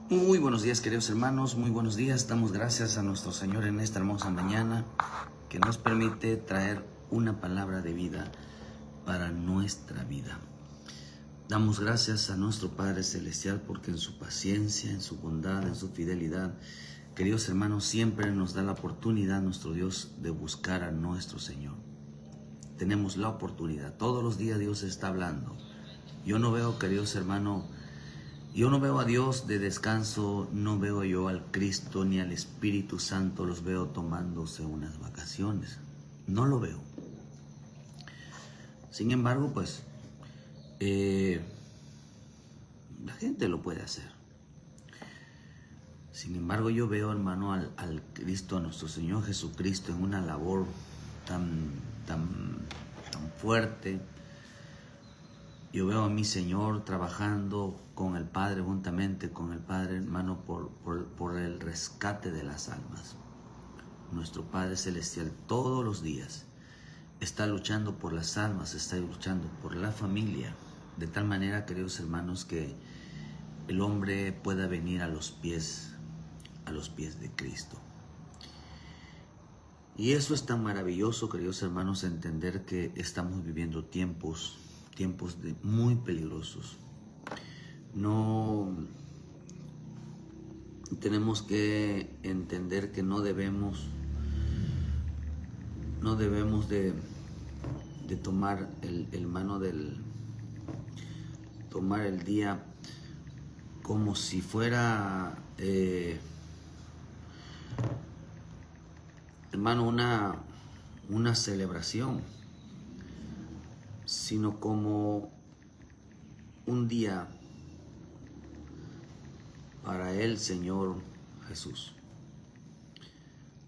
Muy buenos días, queridos hermanos, muy buenos días. Damos gracias a nuestro Señor en esta hermosa mañana que nos permite traer una palabra de vida para nuestra vida. Damos gracias a nuestro Padre Celestial porque en su paciencia, en su bondad, en su fidelidad, queridos hermanos, siempre nos da la oportunidad, nuestro Dios, de buscar a nuestro Señor. Tenemos la oportunidad, todos los días Dios está hablando. Yo no veo, queridos hermanos, yo no veo a Dios de descanso, no veo yo al Cristo ni al Espíritu Santo, los veo tomándose unas vacaciones. No lo veo. Sin embargo, pues, la gente lo puede hacer. Sin embargo, yo veo, hermano, al Cristo, a nuestro Señor Jesucristo, en una labor tan fuerte. Yo veo a mi Señor trabajando con el Padre, juntamente con el Padre, hermano, por el rescate de las almas. Nuestro Padre Celestial todos los días está luchando por las almas, está luchando por la familia, de tal manera, queridos hermanos, que el hombre pueda venir a los pies de Cristo. Y eso es tan maravilloso, queridos hermanos, entender que estamos viviendo tiempos muy peligrosos. No tenemos que entender que no debemos de tomar tomar el día como si fuera hermano, una celebración, sino como un día para el Señor Jesús.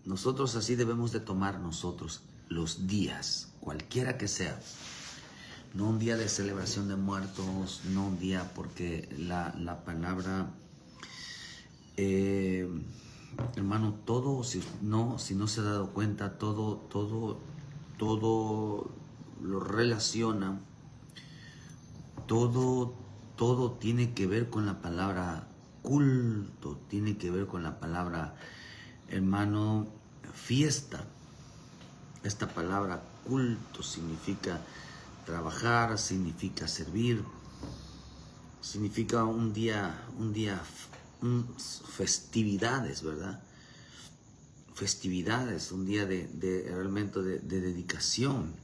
Nosotros así debemos de tomar nosotros los días, cualquiera que sea. No un día de celebración de muertos, no un día porque la palabra, hermano, todo, si no se ha dado cuenta, todo lo relaciona, todo tiene que ver con la palabra culto, tiene que ver con la palabra, hermano, fiesta. Esta palabra culto significa trabajar, significa servir, significa un día, festividades, ¿verdad? Festividades, un día realmente de dedicación.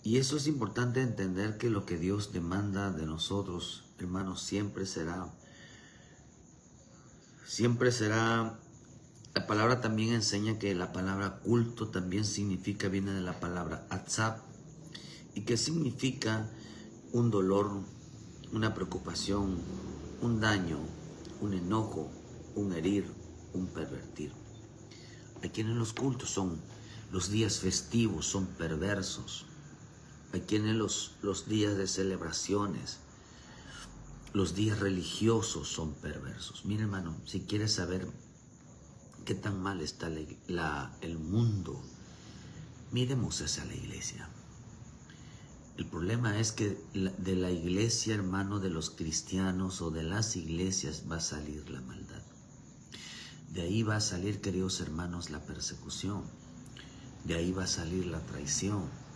Y eso es importante entender, que lo que Dios demanda de nosotros, hermanos, siempre será. La palabra también enseña que la palabra culto también viene de la palabra atzab, y que significa un dolor, una preocupación, un daño, un enojo, un herir, un pervertir. Hay quienes los cultos los días festivos son perversos. Hay quienes los días de celebraciones, los días religiosos son perversos. Mira, hermano, si quieres saber qué tan mal está el mundo, miremos hacia la iglesia. El problema es que de la iglesia, hermano, de los cristianos o de las iglesias va a salir la maldad. De ahí va a salir, queridos hermanos, la persecución. De ahí va a salir la traición.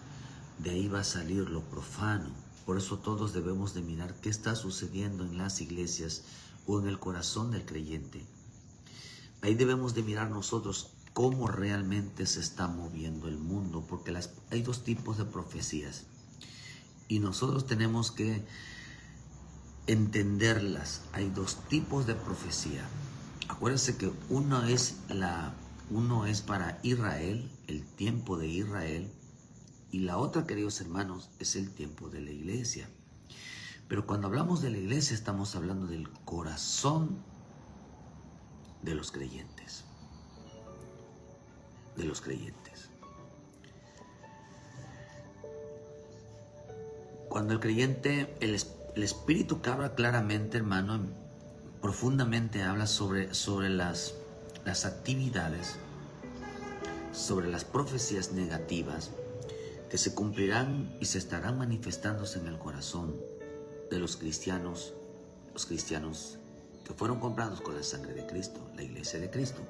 De ahí va a salir lo profano. Por eso todos debemos de mirar qué está sucediendo en las iglesias o en el corazón del creyente. Ahí debemos de mirar nosotros cómo realmente se está moviendo el mundo, porque hay dos tipos de profecías y nosotros tenemos que entenderlas. Hay dos tipos de profecía. Acuérdense que uno es para Israel, el tiempo de Israel, y la otra, queridos hermanos, es el tiempo de la iglesia. Pero cuando hablamos de la iglesia, estamos hablando del corazón de los creyentes. De los creyentes. Cuando el creyente, el Espíritu que habla claramente, hermano, profundamente habla sobre las actividades, sobre las profecías negativas que se cumplirán y se estarán manifestándose en el corazón de los cristianos que fueron comprados con la sangre de Cristo, la iglesia de Cristo.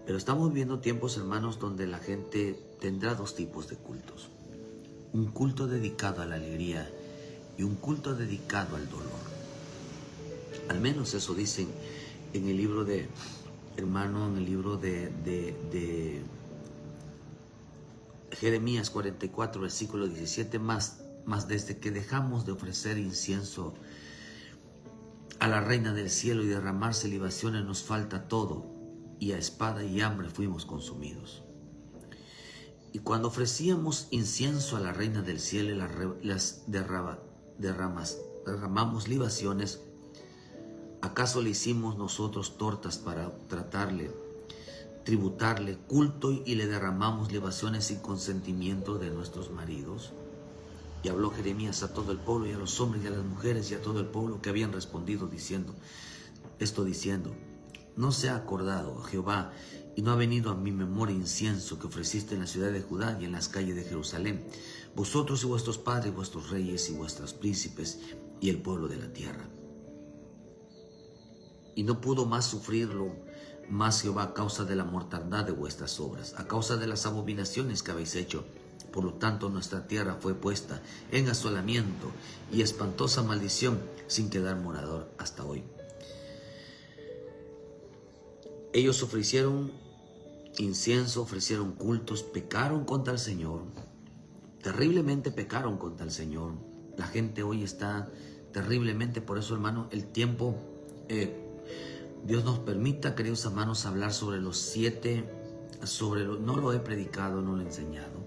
Pero estamos viviendo tiempos, hermanos, donde la gente tendrá dos tipos de cultos. Un culto dedicado a la alegría y un culto dedicado al dolor. Al menos eso dicen en el libro de, hermano, en el libro de Jeremías 44, versículo 17, más desde que dejamos de ofrecer incienso a la reina del cielo y derramarse libaciones nos falta todo, y a espada y hambre fuimos consumidos. Y cuando ofrecíamos incienso a la reina del cielo y las derramamos libaciones, ¿acaso le hicimos nosotros tortas para tratarle, tributarle culto y le derramamos libaciones sin consentimiento de nuestros maridos? Y habló Jeremías a todo el pueblo y a los hombres y a las mujeres y a todo el pueblo que habían respondido diciendo, ¿no se ha acordado Jehová y no ha venido a mi memoria incienso que ofreciste en la ciudad de Judá y en las calles de Jerusalén, vosotros y vuestros padres, vuestros reyes y vuestros príncipes y el pueblo de la tierra? Y no pudo más sufrirlo más Jehová a causa de la mortandad de vuestras obras, a causa de las abominaciones que habéis hecho. Por lo tanto, nuestra tierra fue puesta en asolamiento y espantosa maldición sin quedar morador hasta hoy. Ellos ofrecieron incienso, ofrecieron cultos, pecaron contra el Señor, terriblemente pecaron contra el Señor. La gente hoy está terriblemente, por eso, hermano, el tiempo, Dios nos permita, queridos hermanos, hablar sobre los 7, no lo he predicado, no lo he enseñado,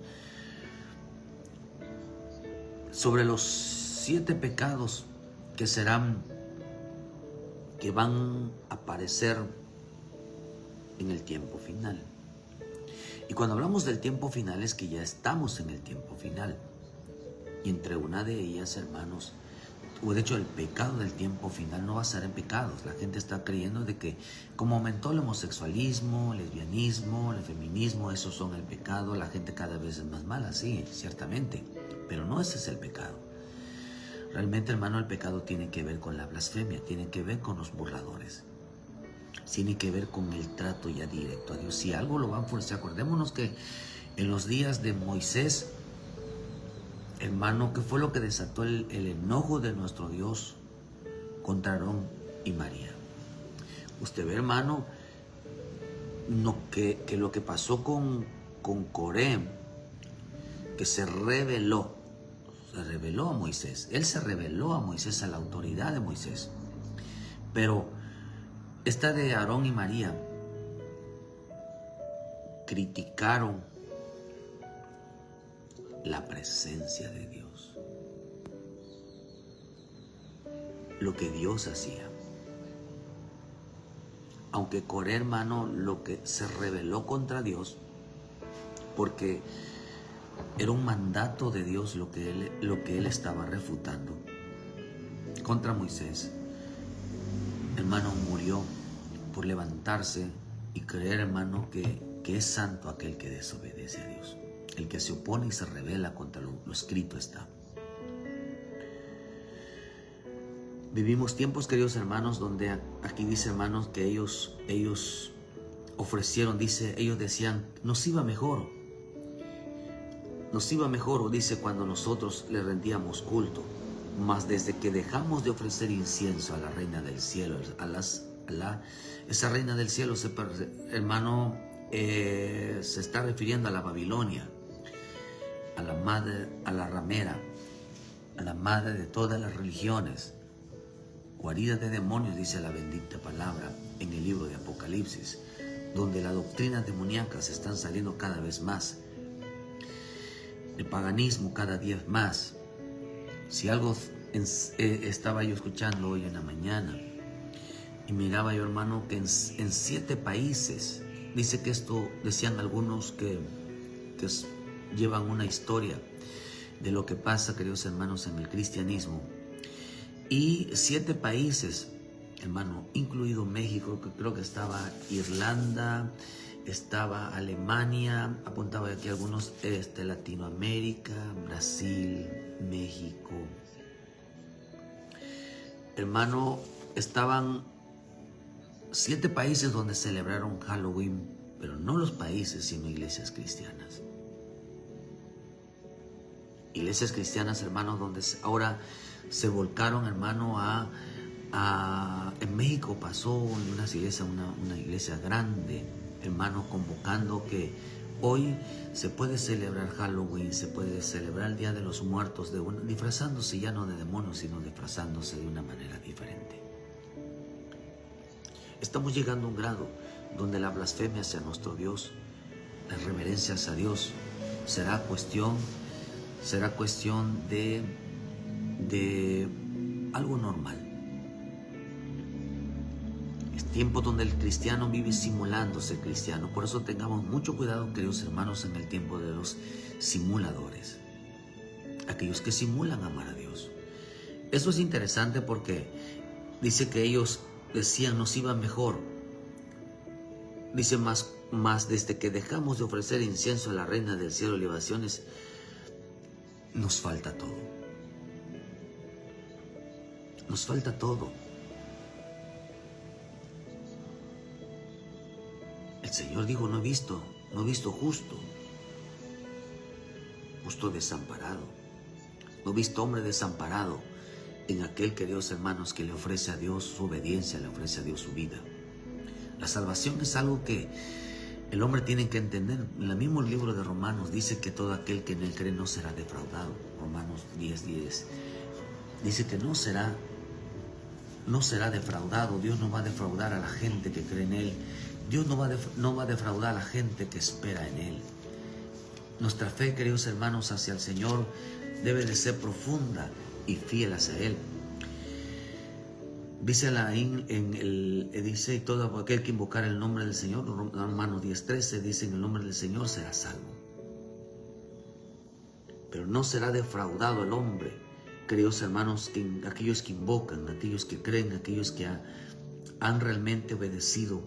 sobre los 7 pecados que van a aparecer en el tiempo final. Y cuando hablamos del tiempo final es que ya estamos en el tiempo final. Y entre una de ellas, hermanos, o de hecho el pecado del tiempo final no va a ser en pecados. La gente está creyendo de que como aumentó el homosexualismo, el lesbianismo, el feminismo, esos son el pecado, la gente cada vez es más mala, sí, ciertamente, pero no ese es el pecado. Realmente, hermano, el pecado tiene que ver con la blasfemia, tiene que ver con los burladores, tiene que ver con el trato ya directo a Dios. Si algo lo van a forzar, acordémonos que en los días de Moisés, hermano, ¿qué fue lo que desató el enojo de nuestro Dios contra Aarón y María? Usted ve, hermano, que lo que pasó con Coré, que se reveló a Moisés. Él se reveló a Moisés, a la autoridad de Moisés. Pero esta de Aarón y María criticaron la presencia de Dios, lo que Dios hacía. Aunque Coré, hermano, lo que se rebeló contra Dios, porque era un mandato de Dios lo que él estaba refutando contra Moisés. Hermano, murió por levantarse y creer, hermano, que es santo aquel que desobedece a Dios. El que se opone y se rebela contra lo escrito está. Vivimos tiempos, queridos hermanos, donde aquí dice, hermanos, que ellos ofrecieron, dice, ellos decían, nos iba mejor, o dice, cuando nosotros le rendíamos culto. Mas desde que dejamos de ofrecer incienso a la reina del cielo, esa reina del cielo, hermano, se está refiriendo a la Babilonia, a la madre, a la ramera, a la madre de todas las religiones, guarida de demonios, dice la bendita palabra en el libro de Apocalipsis, donde las doctrinas demoníacas están saliendo cada vez más, el paganismo cada día más. Si algo estaba yo escuchando hoy en la mañana y miraba yo, hermano, que en 7 países, dice que esto, decían algunos que llevan una historia de lo que pasa, queridos hermanos, en el cristianismo. Y 7 países, hermano, incluido México, que creo que estaba Irlanda, estaba Alemania, apuntaba aquí algunos, Latinoamérica, Brasil, México, hermano, estaban 7 países donde celebraron Halloween, pero no los países, sino iglesias cristianas. Iglesias cristianas, hermanos, donde ahora se volcaron, hermano, en México pasó en unas iglesias, una iglesia grande, hermano, convocando que hoy se puede celebrar Halloween, se puede celebrar el Día de los Muertos, disfrazándose ya no de demonios, sino disfrazándose de una manera diferente. Estamos llegando a un grado donde la blasfemia hacia nuestro Dios, las reverencias a Dios, será cuestión de algo normal. Es tiempo donde el cristiano vive simulándose cristiano. Por eso tengamos mucho cuidado, queridos hermanos, en el tiempo de los simuladores, aquellos que simulan amar a Dios. Eso es interesante porque dice que ellos decían nos iba mejor. Dice más desde que dejamos de ofrecer incienso a la reina del cielo y libaciones, nos falta todo. Nos falta todo. El Señor dijo, no he visto justo desamparado. No he visto hombre desamparado en aquel, queridos hermanos, que le ofrece a Dios su obediencia, le ofrece a Dios su vida. La salvación es algo que el hombre tiene que entender. En el mismo libro de Romanos dice que todo aquel que en él cree no será defraudado. Romanos 10:10 dice que no será defraudado. Dios no va a defraudar a la gente que cree en él. Dios no va a defraudar a la gente que espera en él. Nuestra fe, queridos hermanos, hacia el Señor debe de ser profunda y fiel hacia él. Dice dice, y todo aquel que invocar el nombre del Señor, Romanos 10:13, dice, en el nombre del Señor será salvo. Pero no será defraudado el hombre, queridos hermanos, aquellos que invocan, aquellos que creen, aquellos que han realmente obedecido,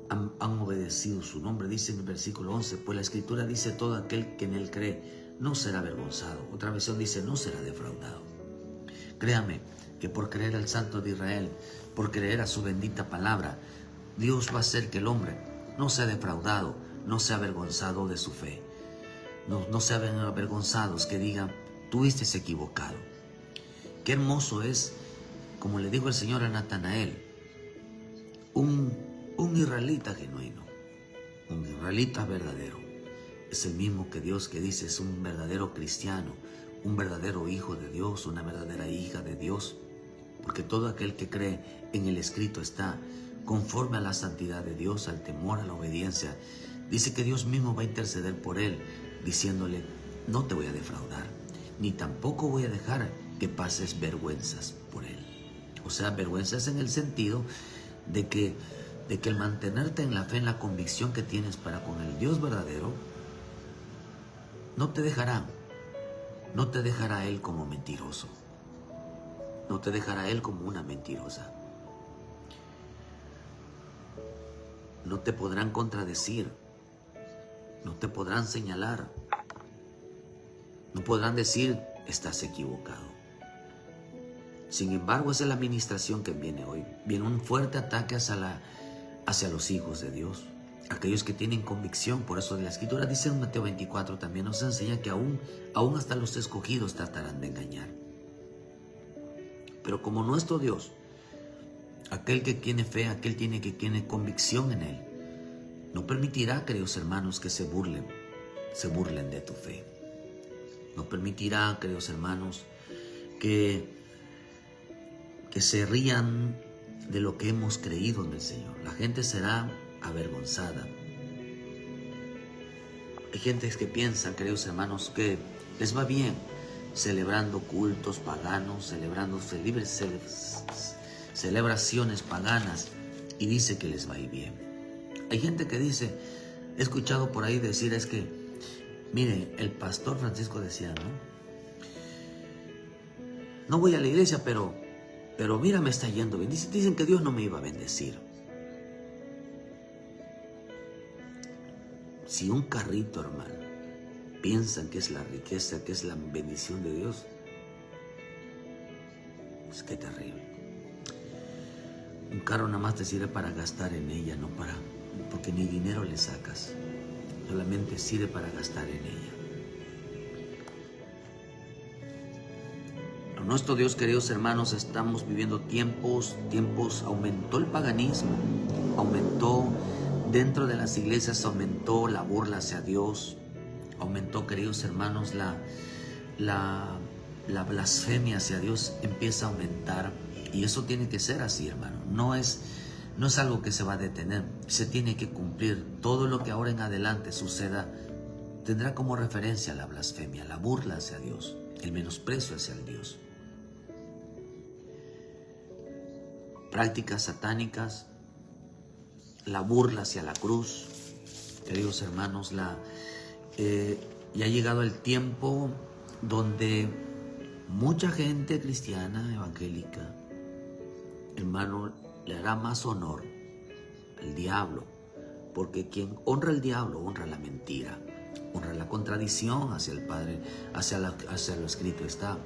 han obedecido su nombre. Dice en el versículo 11, pues la Escritura dice, todo aquel que en él cree no será avergonzado. Otra versión dice, no será defraudado. Créame que por creer al Santo de Israel, por creer a su bendita palabra, Dios va a hacer que el hombre no sea defraudado, no sea avergonzado de su fe. No sean avergonzados, que digan, tú estés equivocado. Qué hermoso es, como le dijo el Señor a Natanael, un israelita genuino, un israelita verdadero. Es el mismo que Dios, que dice es un verdadero cristiano, un verdadero hijo de Dios, una verdadera hija de Dios. Porque todo aquel que cree en el escrito está conforme a la santidad de Dios, al temor, a la obediencia. Dice que Dios mismo va a interceder por él, diciéndole, no te voy a defraudar, ni tampoco voy a dejar que pases vergüenzas por él. O sea, vergüenzas en el sentido de que el mantenerte en la fe, en la convicción que tienes para con el Dios verdadero, no te dejará él como mentiroso. No te dejará él como una mentirosa. No te podrán contradecir. No te podrán señalar. No podrán decir, estás equivocado. Sin embargo, esa es la administración que viene hoy. Viene un fuerte ataque hacia los hijos de Dios. Aquellos que tienen convicción. Por eso la Escritura dice en Mateo 24 también nos enseña que aún hasta los escogidos tratarán de engañar. Pero como nuestro Dios, aquel que tiene fe, aquel que tiene convicción en él, no permitirá, queridos hermanos, que se burlen de tu fe. No permitirá, queridos hermanos, que se rían de lo que hemos creído en el Señor. La gente será avergonzada. Hay gentes que piensan, queridos hermanos, que les va bien celebrando cultos paganos, celebrando celebraciones paganas, y dice que les va a ir bien. Hay gente que dice, he escuchado por ahí decir, es que, mire, el pastor Francisco decía, no voy a la iglesia, pero mira, me está yendo bien. Dicen que Dios no me iba a bendecir. Si un carrito, hermano, piensan que es la riqueza, que es la bendición de Dios, pues qué terrible. carro nada más te sirve para gastar en ella, no para, porque ni dinero le sacas, solamente sirve para gastar en ella. Pero nuestro Dios, queridos hermanos, estamos viviendo tiempos, aumentó el paganismo, aumentó dentro de las iglesias, aumentó la burla hacia Dios, aumentó, queridos hermanos, la blasfemia hacia Dios empieza a aumentar. Y eso tiene que ser así, hermano. No es algo que se va a detener. Se tiene que cumplir. Todo lo que ahora en adelante suceda tendrá como referencia la blasfemia, la burla hacia Dios, el menosprecio hacia el Dios. Prácticas satánicas, la burla hacia la cruz. Queridos hermanos, ya ha llegado el tiempo donde mucha gente cristiana, evangélica, hermano, le hará más honor al diablo, porque quien honra al diablo honra la mentira, honra la contradicción hacia el Padre, hacia lo escrito está.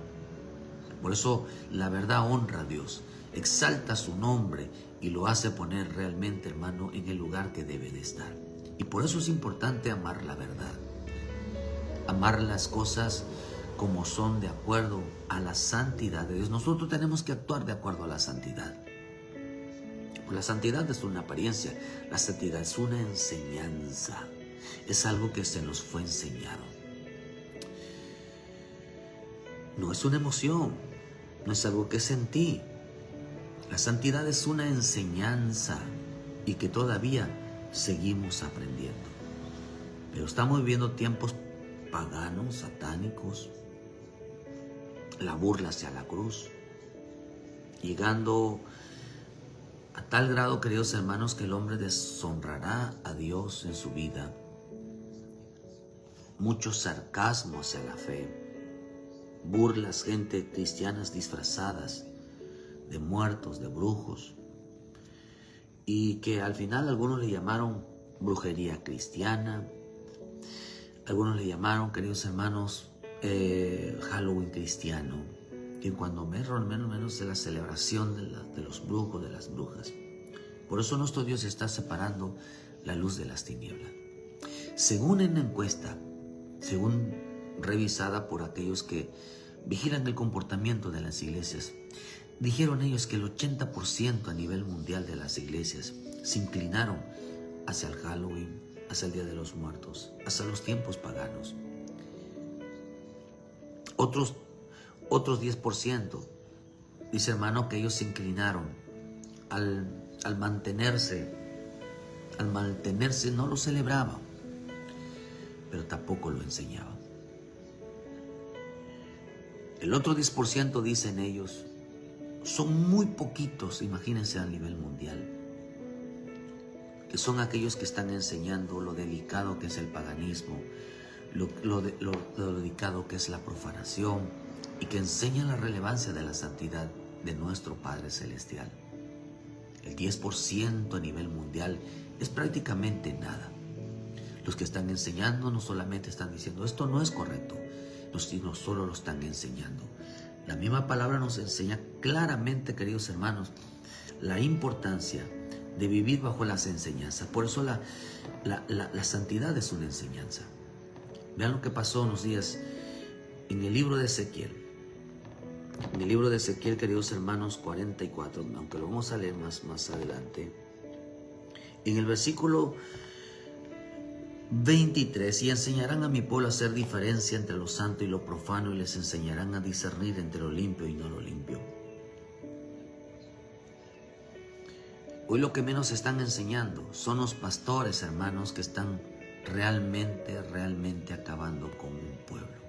Por eso la verdad honra a Dios, exalta su nombre y lo hace poner realmente, hermano, en el lugar que debe de estar. Y por eso es importante amar la verdad, amar las cosas como son, de acuerdo a la santidad de Dios. Nosotros tenemos que actuar de acuerdo a la santidad. Pues la santidad es una apariencia, la santidad es una enseñanza, es algo que se nos fue enseñado. No es una emoción, no es algo que sentí. La santidad es una enseñanza y que todavía seguimos aprendiendo. Pero estamos viviendo tiempos paganos, satánicos, la burla hacia la cruz, llegando a tal grado, queridos hermanos, que el hombre deshonrará a Dios en su vida. Mucho sarcasmo hacia la fe, burlas, gente cristianas disfrazadas de muertos, de brujos, y que al final algunos le llamaron brujería cristiana, algunos le llamaron, queridos hermanos, Halloween cristiano, y cuando menos de la celebración de los brujos, de las brujas. Por eso nuestro Dios está separando la luz de las tinieblas. Según en la encuesta, según revisada por aquellos que vigilan el comportamiento de las iglesias, dijeron ellos que el 80% a nivel mundial de las iglesias se inclinaron hacia el Halloween, hacia el Día de los Muertos, hacia los tiempos paganos. Otros 10%, dice hermano, que ellos se inclinaron al mantenerse, no lo celebraban, pero tampoco lo enseñaban. El otro 10%, dicen ellos, son muy poquitos, imagínense a nivel mundial, que son aquellos que están enseñando lo delicado que es el paganismo, lo delicado que es la profanación, y que enseñan la relevancia de la santidad de nuestro Padre Celestial. El 10% a nivel mundial es prácticamente nada. Los que están enseñando no solamente están diciendo esto no es correcto, sino solo lo están enseñando. La misma palabra nos enseña claramente, queridos hermanos, la importancia de vivir bajo las enseñanzas. Por eso la santidad es una enseñanza. Vean lo que pasó unos días en el libro de Ezequiel. En el libro de Ezequiel, queridos hermanos, 44, aunque lo vamos a leer más adelante. En el versículo 23, y enseñarán a mi pueblo a hacer diferencia entre lo santo y lo profano, y les enseñarán a discernir entre lo limpio y no lo limpio. Hoy lo que menos están enseñando son los pastores, hermanos, que están realmente acabando con un pueblo.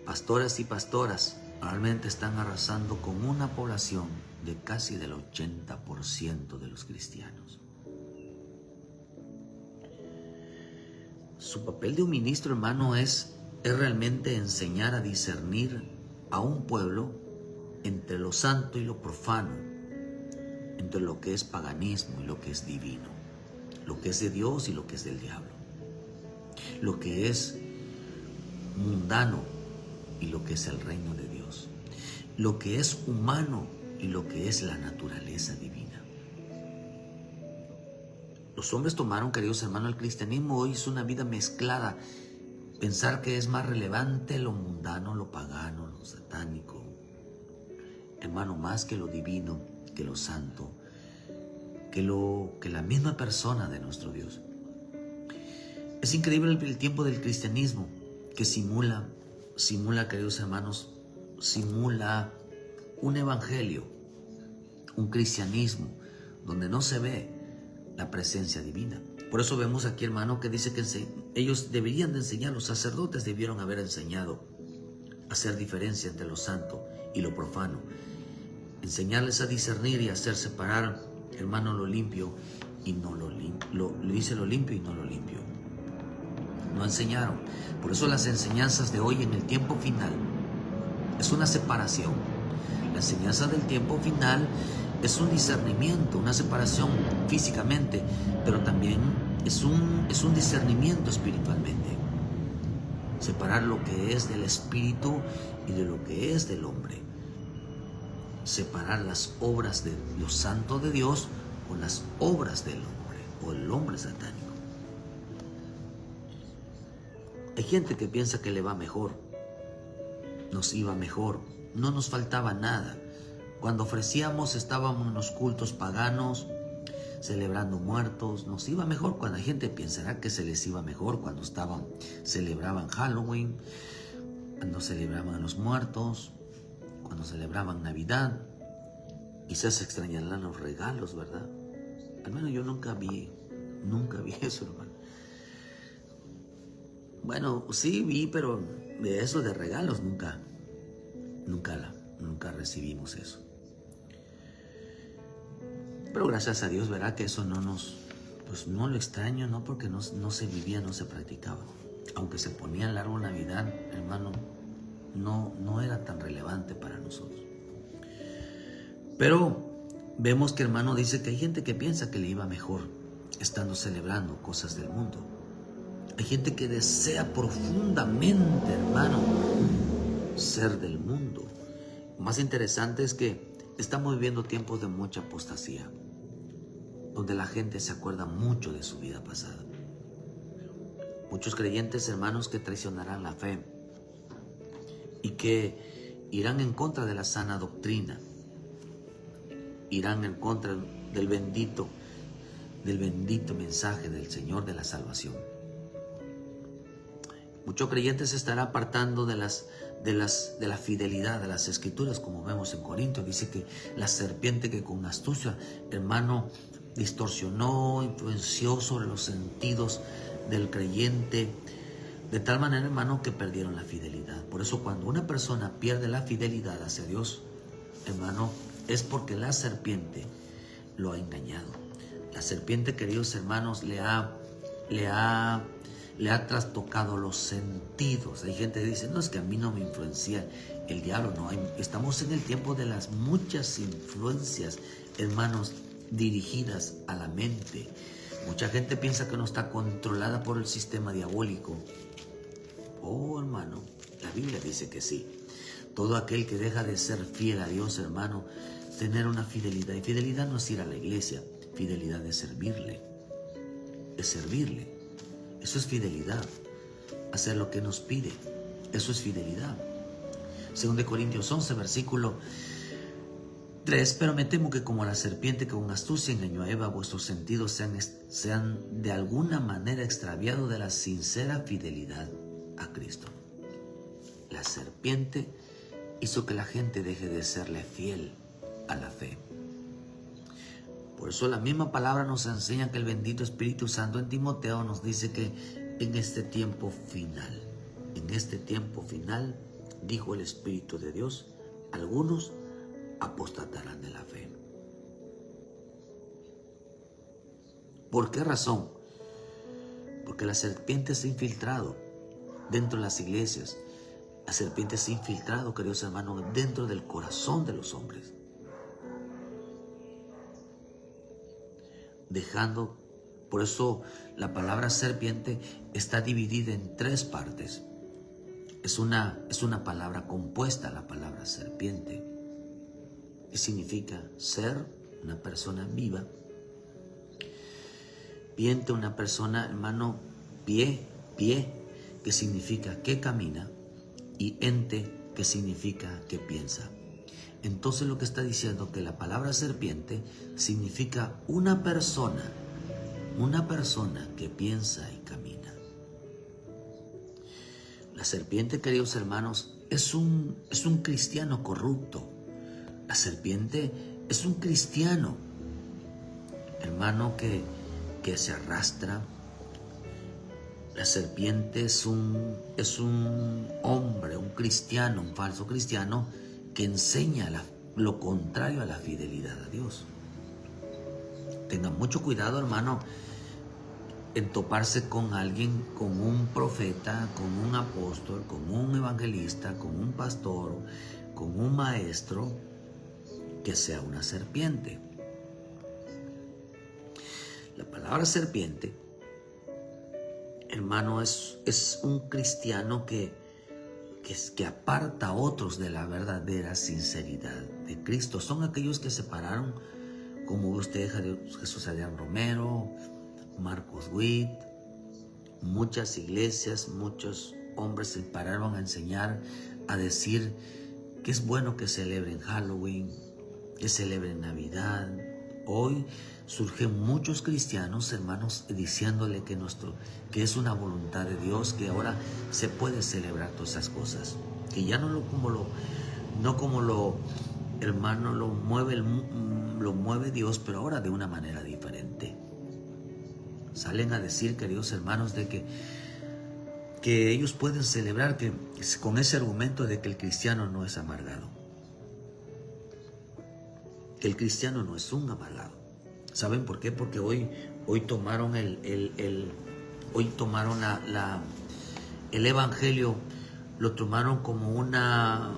Pastores y pastoras realmente están arrasando con una población de casi del 80% de los cristianos. Su papel de un ministro, hermano, es realmente enseñar a discernir a un pueblo entre lo santo y lo profano, entre lo que es paganismo y lo que es divino, lo que es de Dios y lo que es del diablo, lo que es mundano y lo que es el reino de Dios, lo que es humano y lo que es la naturaleza divina. Los hombres tomaron, queridos hermanos, el cristianismo hoy es una vida mezclada. Pensar que es más relevante lo mundano, lo pagano, lo satánico, hermano, más que lo divino, que lo santo, que la misma persona de nuestro Dios. Es increíble el tiempo del cristianismo que simula, queridos hermanos, simula un evangelio, un cristianismo donde no se ve la presencia divina. Por eso vemos aquí, hermano, que dice que ellos deberían de enseñar, los sacerdotes debieron haber enseñado a hacer diferencia entre lo santo y lo profano, enseñarles a discernir y a hacer separar, hermano, lo limpio y no lo limpio, dice lo limpio y no lo limpio. No enseñaron. Por eso las enseñanzas de hoy en el tiempo final es una separación. La enseñanza del tiempo final es un discernimiento, una separación físicamente, pero también es un discernimiento espiritualmente. Separar lo que es del espíritu y de lo que es del hombre. Separar las obras de lo santo de Dios con las obras del hombre o el hombre satánico. Hay gente que piensa que le va mejor. Nos iba mejor. No nos faltaba nada. Cuando ofrecíamos, estábamos en los cultos paganos, celebrando muertos. Nos iba mejor. Cuando la gente pensará que se les iba mejor cuando celebraban Halloween, cuando celebraban a los muertos, cuando celebraban Navidad. Quizás se extrañarán los regalos, ¿verdad? Al menos yo nunca vi eso, hermano. Bueno, sí vi, pero de eso de regalos nunca recibimos eso. Pero gracias a Dios, verá que eso no lo extraño, no, porque no se vivía, no se practicaba. Aunque se ponía el árbol Navidad, hermano, no era tan relevante para nosotros. Pero vemos que, hermano, dice que hay gente que piensa que le iba mejor estando celebrando cosas del mundo. Hay gente que desea profundamente, hermano, ser del mundo. Lo más interesante es que estamos viviendo tiempos de mucha apostasía, donde la gente se acuerda mucho de su vida pasada. Muchos creyentes, hermanos, que traicionarán la fe y que irán en contra de la sana doctrina, irán en contra del bendito mensaje del Señor de la salvación. Muchos creyentes se estarán apartando de la fidelidad de las Escrituras, como vemos en Corintios. Dice que la serpiente que con astucia, hermano, distorsionó, influenció sobre los sentidos del creyente, de tal manera, hermano, que perdieron la fidelidad. Por eso, cuando una persona pierde la fidelidad hacia Dios, hermano, es porque la serpiente lo ha engañado. La serpiente, queridos hermanos, le ha trastocado los sentidos. Hay gente que dice, no, es que a mí no me influencia el diablo. No, estamos en el tiempo de las muchas influencias, hermanos, dirigidas a la mente. Mucha gente piensa que no está controlada por el sistema diabólico. Oh, hermano, la Biblia dice que sí. Todo aquel que deja de ser fiel a Dios, hermano, tener una fidelidad. Y fidelidad no es ir a la iglesia. Fidelidad es servirle. Es servirle. Eso es fidelidad. Hacer lo que nos pide. Eso es fidelidad. 2 Corintios 11, versículo 3. Pero me temo que como la serpiente que con astucia engañó a Eva, vuestros sentidos sean de alguna manera extraviados de la sincera fidelidad a Cristo. La serpiente hizo que la gente deje de serle fiel a la fe. Por eso la misma palabra nos enseña que el bendito Espíritu Santo en Timoteo nos dice que en este tiempo final, dijo el Espíritu de Dios, algunos apostatarán de la fe. ¿Por qué razón? Porque la serpiente se ha infiltrado dentro de las iglesias. La serpiente se ha infiltrado, queridos hermanos, dentro del corazón de los hombres. Por eso la palabra serpiente está dividida en 3 partes. Es una palabra compuesta, la palabra serpiente. que significa ser una persona viva. Piente, una persona, hermano, pie, que significa que camina, y ente, que significa que piensa. Entonces lo que está diciendo que la palabra serpiente significa una persona que piensa y camina. La serpiente, queridos hermanos, es un cristiano corrupto. La serpiente es un cristiano, hermano, que se arrastra. La serpiente es un hombre, un cristiano, un falso cristiano, que enseña lo contrario a la fidelidad a Dios. Tengan mucho cuidado, hermano, en toparse con alguien, con un profeta, con un apóstol, con un evangelista, con un pastor, con un maestro, que sea una serpiente. La palabra serpiente, hermano, es un cristiano que aparta a otros de la verdadera sinceridad de Cristo. Son aquellos que se pararon, como usted, Jesús Adrián Romero, Marcos Witt, muchas iglesias, muchos hombres se pararon a enseñar, a decir que es bueno que celebren Halloween, que celebren Navidad. Hoy surgen muchos cristianos, hermanos, diciéndole que es una voluntad de Dios, que ahora se puede celebrar todas esas cosas, que ya no como lo hermano lo mueve Dios, pero ahora de una manera diferente. Salen a decir, queridos hermanos, de que ellos pueden celebrar, que con ese argumento de que el cristiano no es amargado, que el cristiano no es un amargado. ¿Saben por qué? Porque hoy tomaron el evangelio, lo tomaron como una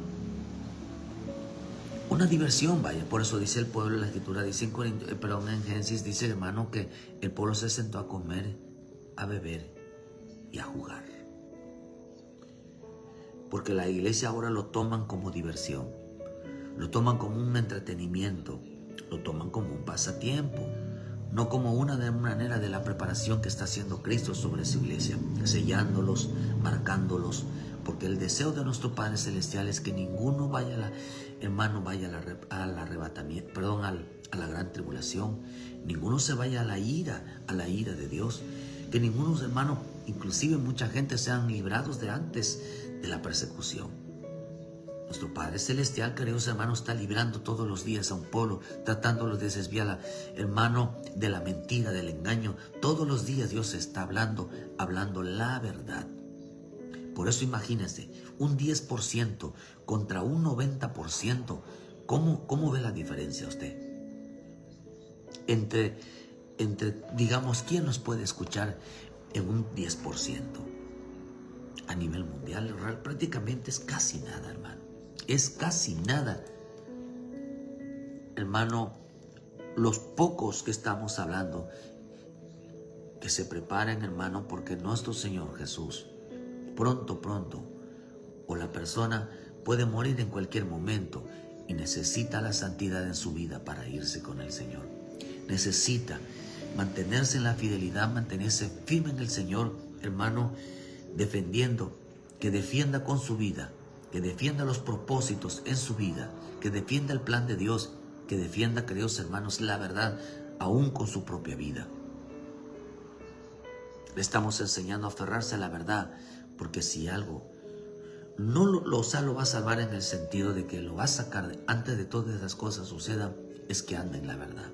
diversión, vaya. Por eso dice el pueblo, la escritura dice en Génesis, dice, hermano, que el pueblo se sentó a comer, a beber y a jugar. Porque la iglesia ahora lo toman como diversión, lo toman como un entretenimiento, lo toman como un pasatiempo, no como una manera de la preparación que está haciendo Cristo sobre su iglesia, sellándolos, marcándolos, porque el deseo de nuestro Padre Celestial es que ninguno vaya al arrebatamiento, a la gran tribulación, ninguno se vaya a la ira de Dios, que ninguno, hermano, inclusive mucha gente, sean librados de antes de la persecución. Nuestro Padre Celestial, queridos hermanos, está librando todos los días a un pueblo, tratándolos de desviar, hermano, de la mentira, del engaño. Todos los días Dios está hablando la verdad. Por eso imagínense, un 10% contra un 90%. ¿Cómo ve la diferencia usted? Entre, digamos, ¿quién nos puede escuchar en un 10%? A nivel mundial, prácticamente es casi nada, hermano. Es casi nada. Hermano, los pocos que estamos hablando, que se preparen, hermano, porque nuestro Señor Jesús, pronto, o la persona puede morir en cualquier momento y necesita la santidad en su vida para irse con el Señor. Necesita mantenerse en la fidelidad, mantenerse firme en el Señor, hermano, defendiendo, que defienda con su vida, que defienda los propósitos en su vida, que defienda el plan de Dios, que defienda, queridos hermanos, la verdad, aún con su propia vida. Le estamos enseñando a aferrarse a la verdad, porque si algo no lo va a salvar en el sentido de que lo va a sacar antes de todas esas cosas sucedan, es que anda en la verdad.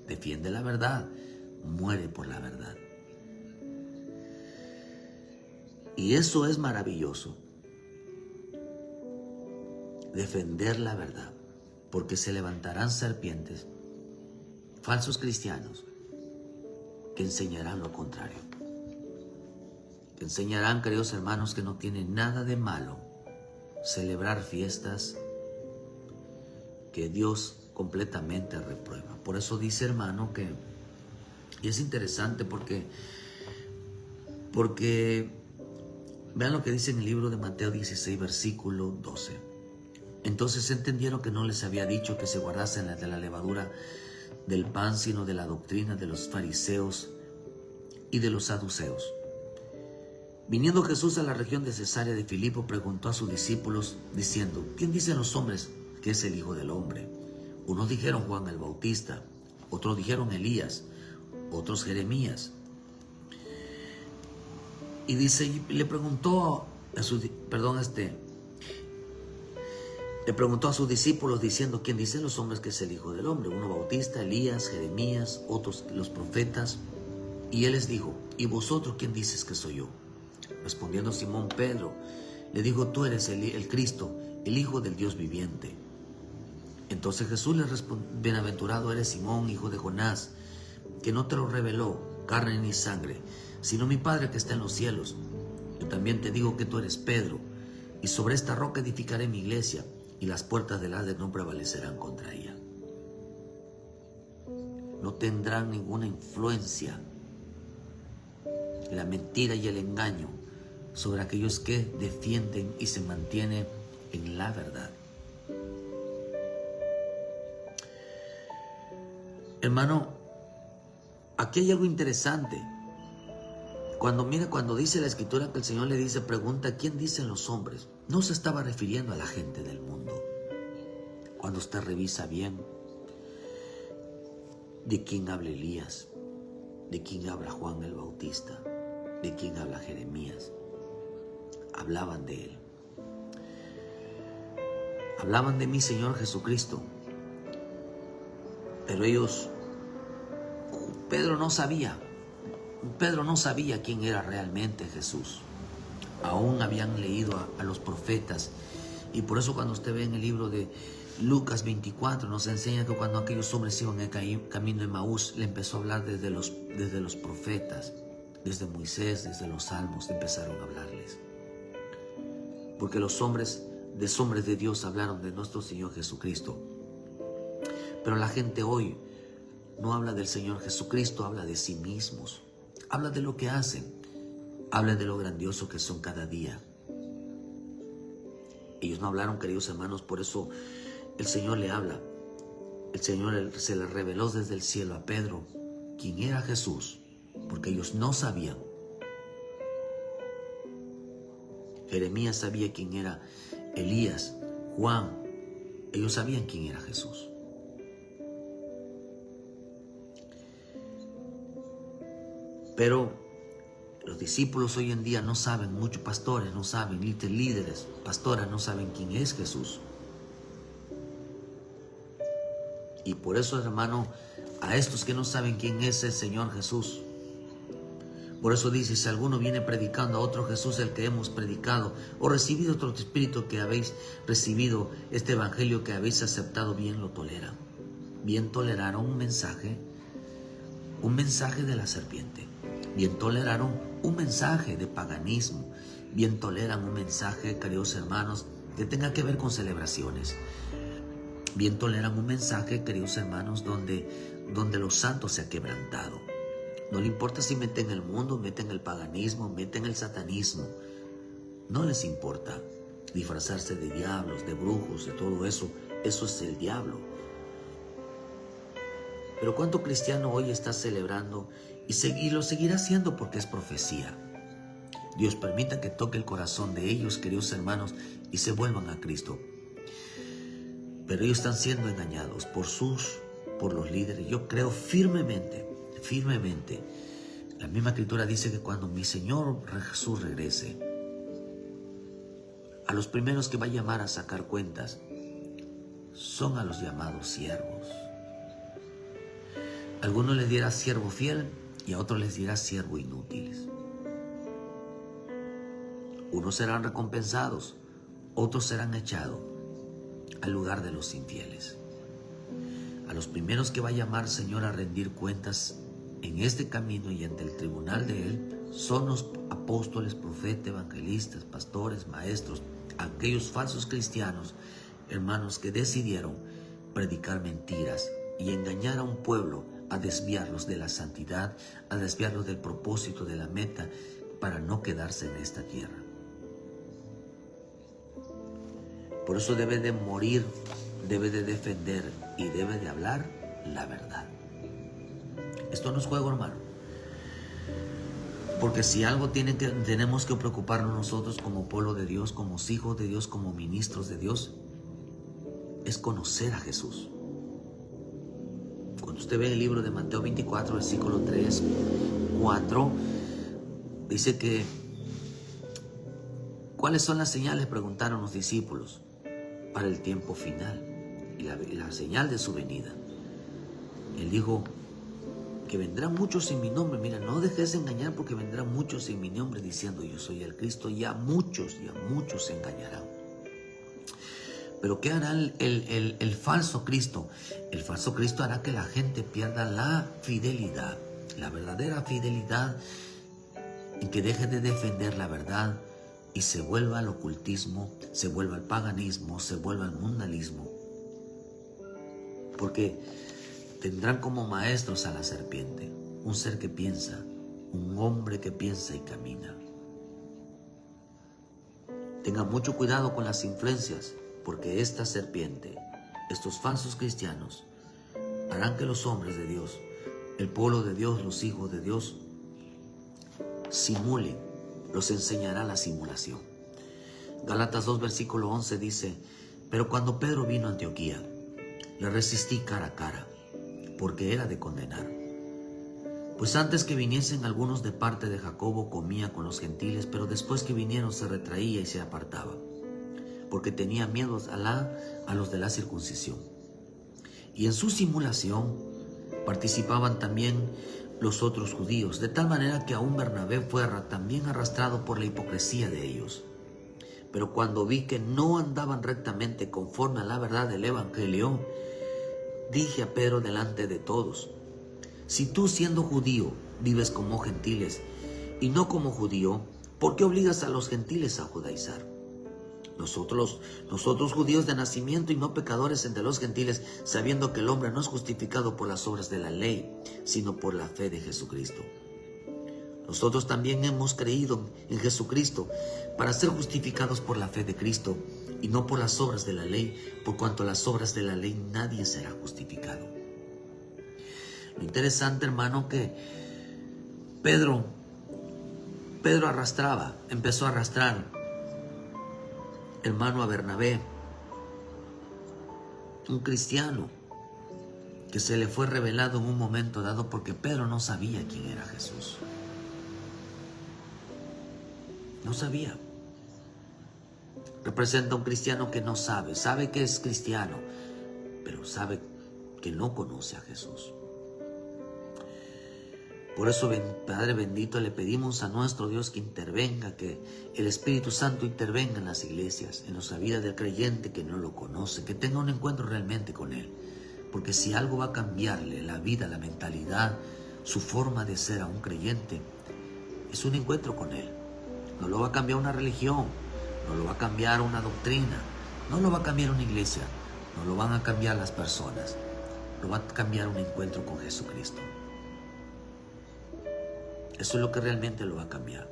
Defiende la verdad, muere por la verdad. Y eso es maravilloso, defender la verdad, porque se levantarán serpientes, falsos cristianos, que enseñarán lo contrario. Que enseñarán, queridos hermanos, que no tiene nada de malo celebrar fiestas que Dios completamente reprueba. Por eso dice, hermano, y es interesante porque vean lo que dice en el libro de Mateo 16, versículo 12. Entonces entendieron que no les había dicho que se guardasen de la levadura del pan, sino de la doctrina de los fariseos y de los saduceos. Viniendo Jesús a la región de Cesarea de Filipo, preguntó a sus discípulos, diciendo: ¿Quién dicen los hombres que es el Hijo del Hombre? Unos dijeron Juan el Bautista, otros dijeron Elías, otros Jeremías. Y dice, le preguntó a sus discípulos diciendo: ¿Quién dicen los hombres que es el Hijo del Hombre? Uno Bautista, Elías, Jeremías, otros los profetas. Y él les dijo: ¿Y vosotros quién dices que soy yo? Respondiendo Simón Pedro, le dijo: tú eres el Cristo, el Hijo del Dios viviente. Entonces Jesús le respondió: bienaventurado eres Simón, hijo de Jonás, que no te lo reveló carne ni sangre, sino mi Padre que está en los cielos. Yo también te digo que tú eres Pedro, y sobre esta roca edificaré mi iglesia, y las puertas del Hades no prevalecerán contra ella. No tendrán ninguna influencia la mentira y el engaño sobre aquellos que defienden y se mantienen en la verdad. Hermano, aquí hay algo interesante. Cuando dice la Escritura que el Señor le dice, pregunta, ¿quién dicen los hombres? No se estaba refiriendo a la gente del mundo. Cuando usted revisa bien, ¿de quién habla Elías? ¿De quién habla Juan el Bautista? ¿De quién habla Jeremías? Hablaban de Él. Hablaban de mi Señor Jesucristo. Pero Pedro no sabía quién era realmente Jesús. Aún habían leído a los profetas. Y por eso cuando usted ve en el libro de Lucas 24, nos enseña que cuando aquellos hombres iban en el camino de Maús, le empezó a hablar desde los profetas, desde Moisés, desde los salmos, empezaron a hablarles. Porque los hombres de Dios hablaron de nuestro Señor Jesucristo. Pero la gente hoy no habla del Señor Jesucristo, habla de sí mismos. Habla de lo que hacen, habla de lo grandioso que son cada día. Ellos no hablaron, queridos hermanos, por eso el Señor le habla. El Señor se le reveló desde el cielo a Pedro quién era Jesús, porque ellos no sabían. Jeremías sabía quién era Elías, Juan, ellos sabían quién era Jesús. Pero los discípulos hoy en día no saben, muchos pastores no saben, líderes, pastoras no saben quién es Jesús. Y por eso, hermano, a estos que no saben quién es el Señor Jesús, por eso dice, si alguno viene predicando a otro Jesús el que hemos predicado, o recibido otro espíritu que habéis recibido, este evangelio que habéis aceptado, bien lo tolera. Bien toleraron un mensaje de la serpiente. Bien toleraron un mensaje de paganismo. Bien toleran un mensaje, queridos hermanos, que tenga que ver con celebraciones. Bien toleran un mensaje, queridos hermanos, donde los santos se ha quebrantado. No le importa si meten el mundo, meten el paganismo, meten el satanismo. No les importa disfrazarse de diablos, de brujos, de todo eso. Eso es el diablo. Pero ¿cuánto cristiano hoy está celebrando y lo seguirá haciendo porque es profecía? Dios permita que toque el corazón de ellos, queridos hermanos, y se vuelvan a Cristo. Pero ellos están siendo engañados por los líderes. Yo creo firmemente. La misma Escritura dice que cuando mi Señor Jesús regrese, a los primeros que va a llamar a sacar cuentas son a los llamados siervos. A algunos les dirá siervo fiel y a otros les dirá siervo inútiles. Unos serán recompensados, otros serán echados al lugar de los infieles. A los primeros que va a llamar Señor a rendir cuentas en este camino y ante el tribunal de Él son los apóstoles, profetas, evangelistas, pastores, maestros, aquellos falsos cristianos, hermanos, que decidieron predicar mentiras y engañar a un pueblo, a desviarlos de la santidad, a desviarlos del propósito, de la meta, para no quedarse en esta tierra. Por eso debe de morir, debe de defender y debe de hablar la verdad. Esto no es juego, hermano. Porque si algo tenemos que preocuparnos nosotros como pueblo de Dios, como hijos de Dios, como ministros de Dios, es conocer a Jesús. Cuando usted ve el libro de Mateo 24, versículo 3, 4, dice que ¿cuáles son las señales?, preguntaron los discípulos, para el tiempo final y la señal de su venida. Él dijo que vendrán muchos en mi nombre. Mira, no dejes de engañar, porque vendrán muchos en mi nombre diciendo yo soy el Cristo, y a muchos se engañarán. Pero ¿qué hará el falso Cristo? El falso Cristo hará que la gente pierda la fidelidad, la verdadera fidelidad, y que deje de defender la verdad y se vuelva al ocultismo, se vuelva al paganismo, se vuelva al mundanismo. Porque tendrán como maestros a la serpiente, un ser que piensa, un hombre que piensa y camina. Tengan mucho cuidado con las influencias, porque esta serpiente, estos falsos cristianos, harán que los hombres de Dios, el pueblo de Dios, los hijos de Dios, simulen, los enseñará la simulación. Gálatas 2, versículo 11 dice: pero cuando Pedro vino a Antioquía, le resistí cara a cara, porque era de condenar. Pues antes que viniesen algunos de parte de Jacobo, comía con los gentiles, pero después que vinieron se retraía y se apartaba, porque tenía miedo a los de la circuncisión. Y en su simulación participaban también los otros judíos, de tal manera que aún Bernabé fue también arrastrado por la hipocresía de ellos. Pero cuando vi que no andaban rectamente conforme a la verdad del evangelio, dije a Pedro delante de todos: si tú, siendo judío, vives como gentiles y no como judío, ¿por qué obligas a los gentiles a judaizar? Nosotros judíos de nacimiento y no pecadores entre los gentiles, sabiendo que el hombre no es justificado por las obras de la ley, sino por la fe de Jesucristo. Nosotros también hemos creído en Jesucristo para ser justificados por la fe de Cristo y no por las obras de la ley, por cuanto a las obras de la ley nadie será justificado. Lo interesante, hermano, que Pedro empezó a arrastrar, hermano, a Bernabé, un cristiano que se le fue revelado en un momento dado, porque Pedro no sabía quién era Jesús. No sabía. Representa a un cristiano que no sabe que es cristiano, pero sabe que no conoce a Jesús. Por eso, Padre bendito, le pedimos a nuestro Dios que intervenga, que el Espíritu Santo intervenga en las iglesias, en la vida del creyente que no lo conoce, que tenga un encuentro realmente con Él. Porque si algo va a cambiarle la vida, la mentalidad, su forma de ser a un creyente, es un encuentro con Él. No lo va a cambiar una religión, no lo va a cambiar una doctrina, no lo va a cambiar una iglesia, no lo van a cambiar las personas, lo va a cambiar un encuentro con Jesucristo. Eso es lo que realmente lo va a cambiar.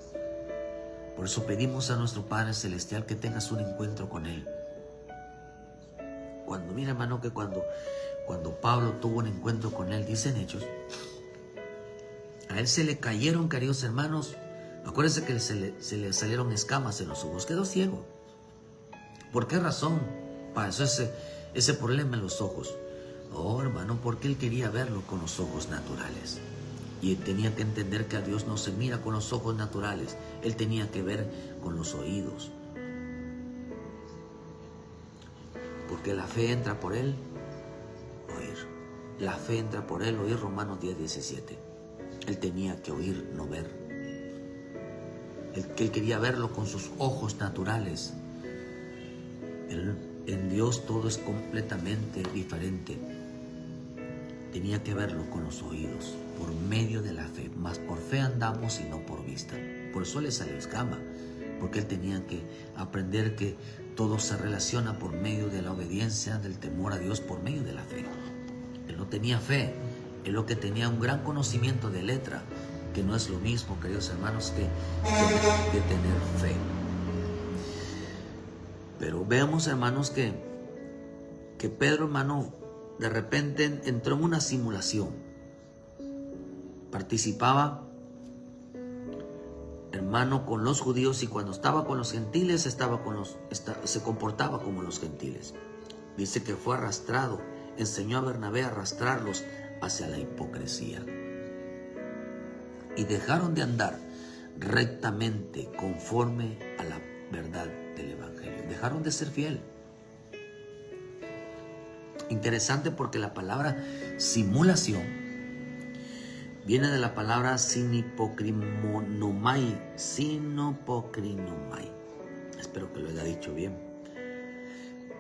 Por eso pedimos a nuestro Padre Celestial que tengas un encuentro con Él. Mira, hermano, que cuando Pablo tuvo un encuentro con Él, dicen Hechos, a Él se le cayeron, queridos hermanos, acuérdense que se le salieron escamas en los ojos, quedó ciego. ¿Por qué razón pasó ese problema en los ojos? Oh, hermano, porque él quería verlo con los ojos naturales. Y él tenía que entender que a Dios no se mira con los ojos naturales. Él tenía que ver con los oídos. Porque la fe entra por él oír. La fe entra por él oír, Romanos 10:17. Él tenía que oír, no ver. Él quería verlo con sus ojos naturales. En Dios todo es completamente diferente. Tenía que verlo con los oídos, por medio de la fe. Mas por fe andamos y no por vista. Por eso le salió escama, porque él tenía que aprender que todo se relaciona por medio de la obediencia, del temor a Dios, por medio de la fe. Él no tenía fe, él lo que tenía un gran conocimiento de letra, que no es lo mismo, queridos hermanos, que tener fe. Pero vemos, hermanos, que Pedro, hermano, de repente entró en una simulación. Participaba, hermano, con los judíos, y cuando estaba con los gentiles se comportaba como los gentiles. Dice que fue arrastrado, enseñó a Bernabé a arrastrarlos hacia la hipocresía. Y dejaron de andar rectamente conforme a la verdad del Evangelio. Dejaron de ser fiel. Interesante, porque la palabra simulación viene de la palabra sinopocrinomai. Espero que lo haya dicho bien.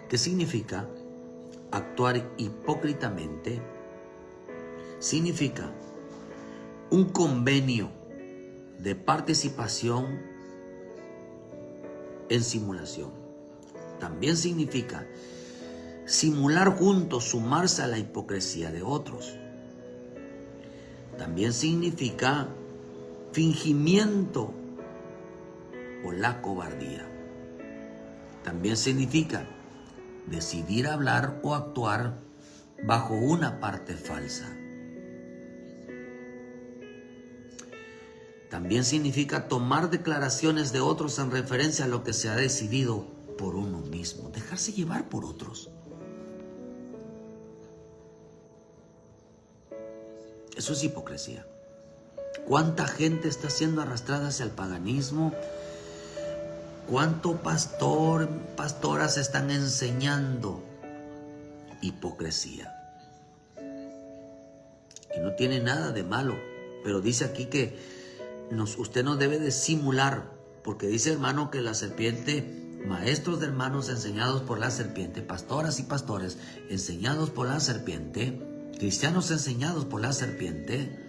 ¿Qué significa? Actuar hipócritamente. Significa un convenio de participación en simulación. También significa simular juntos, sumarse a la hipocresía de otros. También significa fingimiento o la cobardía. También significa decidir hablar o actuar bajo una parte falsa. También significa tomar declaraciones de otros en referencia a lo que se ha decidido por uno mismo. Dejarse llevar por otros. Eso es hipocresía. ¿Cuánta gente está siendo arrastrada hacia el paganismo? ¿Cuánto pastoras están enseñando hipocresía? Que no tiene nada de malo, pero dice aquí que usted no debe de simular, porque dice, hermano, que la serpiente, maestros de hermanos enseñados por la serpiente, pastoras y pastores enseñados por la serpiente, cristianos enseñados por la serpiente,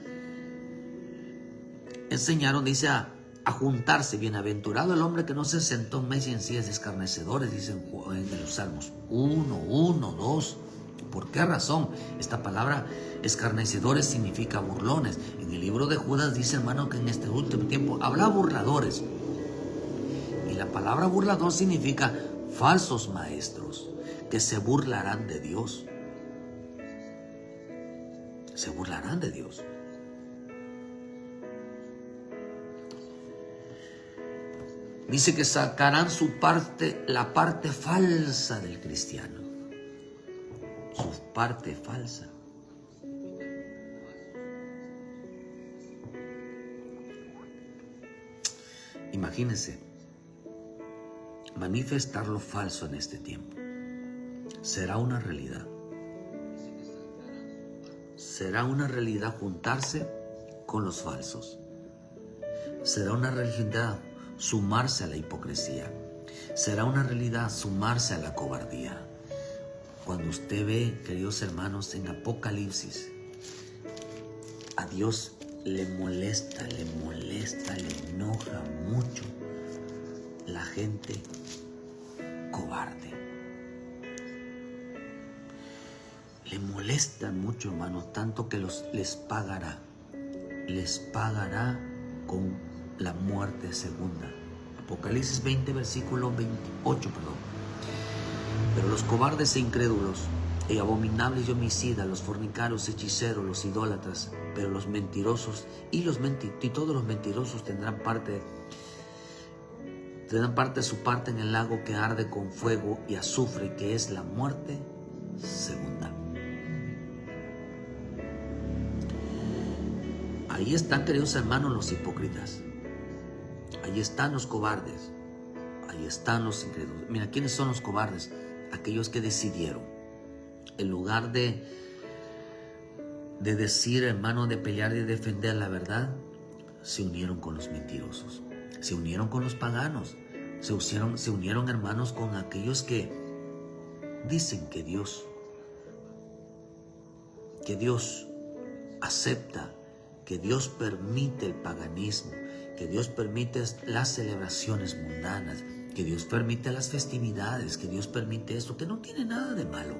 enseñaron, dice, a juntarse. Bienaventurado el hombre que no se sentó en mesa en sillas de escarnecedores, dicen en los Salmos 1, 2. ¿Por qué razón? Esta palabra escarnecedores significa burlones. En el libro de Judas dice, hermano, que en este último tiempo habla burladores. Y la palabra burlador significa falsos maestros que se burlarán de Dios. Se burlarán de Dios. Dice que sacarán la parte falsa del cristiano. Su parte falsa. Imagínense, manifestar lo falso en este tiempo. Será una realidad. Será una realidad juntarse con los falsos. Será una realidad sumarse a la hipocresía. Será una realidad sumarse a la cobardía. Cuando usted ve, queridos hermanos, en Apocalipsis, a Dios le molesta, le enoja mucho la gente cobarde. Le molesta mucho, hermano, tanto que les pagará con la muerte segunda. Apocalipsis 20, versículo 28, Pero los cobardes e incrédulos, y abominables y homicidas, los fornicarios, hechiceros, los idólatras, pero los mentirosos y todos los mentirosos tendrán parte de su parte en el lago que arde con fuego y azufre, que es la muerte segunda. Ahí están, queridos hermanos, los hipócritas. Ahí están los cobardes. Ahí están los incrédulos. Mira, ¿quiénes son los cobardes? Aquellos que decidieron, en lugar de decir, hermano, de pelear y defender la verdad, se unieron con los mentirosos, se unieron con los paganos, se unieron, hermanos, con aquellos que dicen que Dios acepta, que Dios permite el paganismo, que Dios permite las celebraciones mundanas, que Dios permite las festividades, que Dios permite esto, que no tiene nada de malo.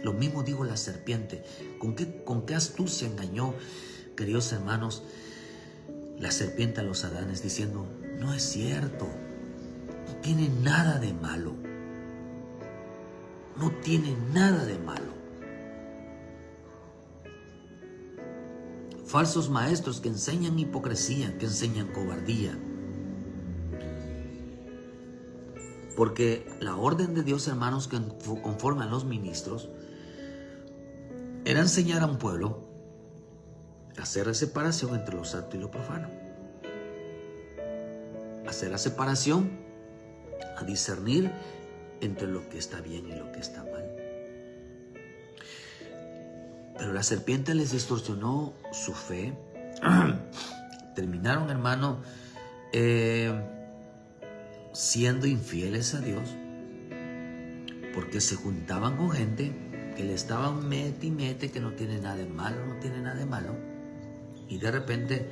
Lo mismo dijo la serpiente. ¿Con qué astucia engañó, queridos hermanos, la serpiente a los Adanes, diciendo, no es cierto, no tiene nada de malo? no tiene nada de malo. Falsos maestros que enseñan hipocresía, que enseñan cobardía. Porque la orden de Dios, hermanos, que conforme a los ministros, era enseñar a un pueblo a hacer la separación entre lo santo y lo profano. Hacer la separación, a discernir entre lo que está bien y lo que está mal. Pero la serpiente les distorsionó su fe. Terminaron, hermano, siendo infieles a Dios, porque se juntaban con gente que le estaban mete y mete, que no tiene nada de malo, no tiene nada de malo. Y de repente,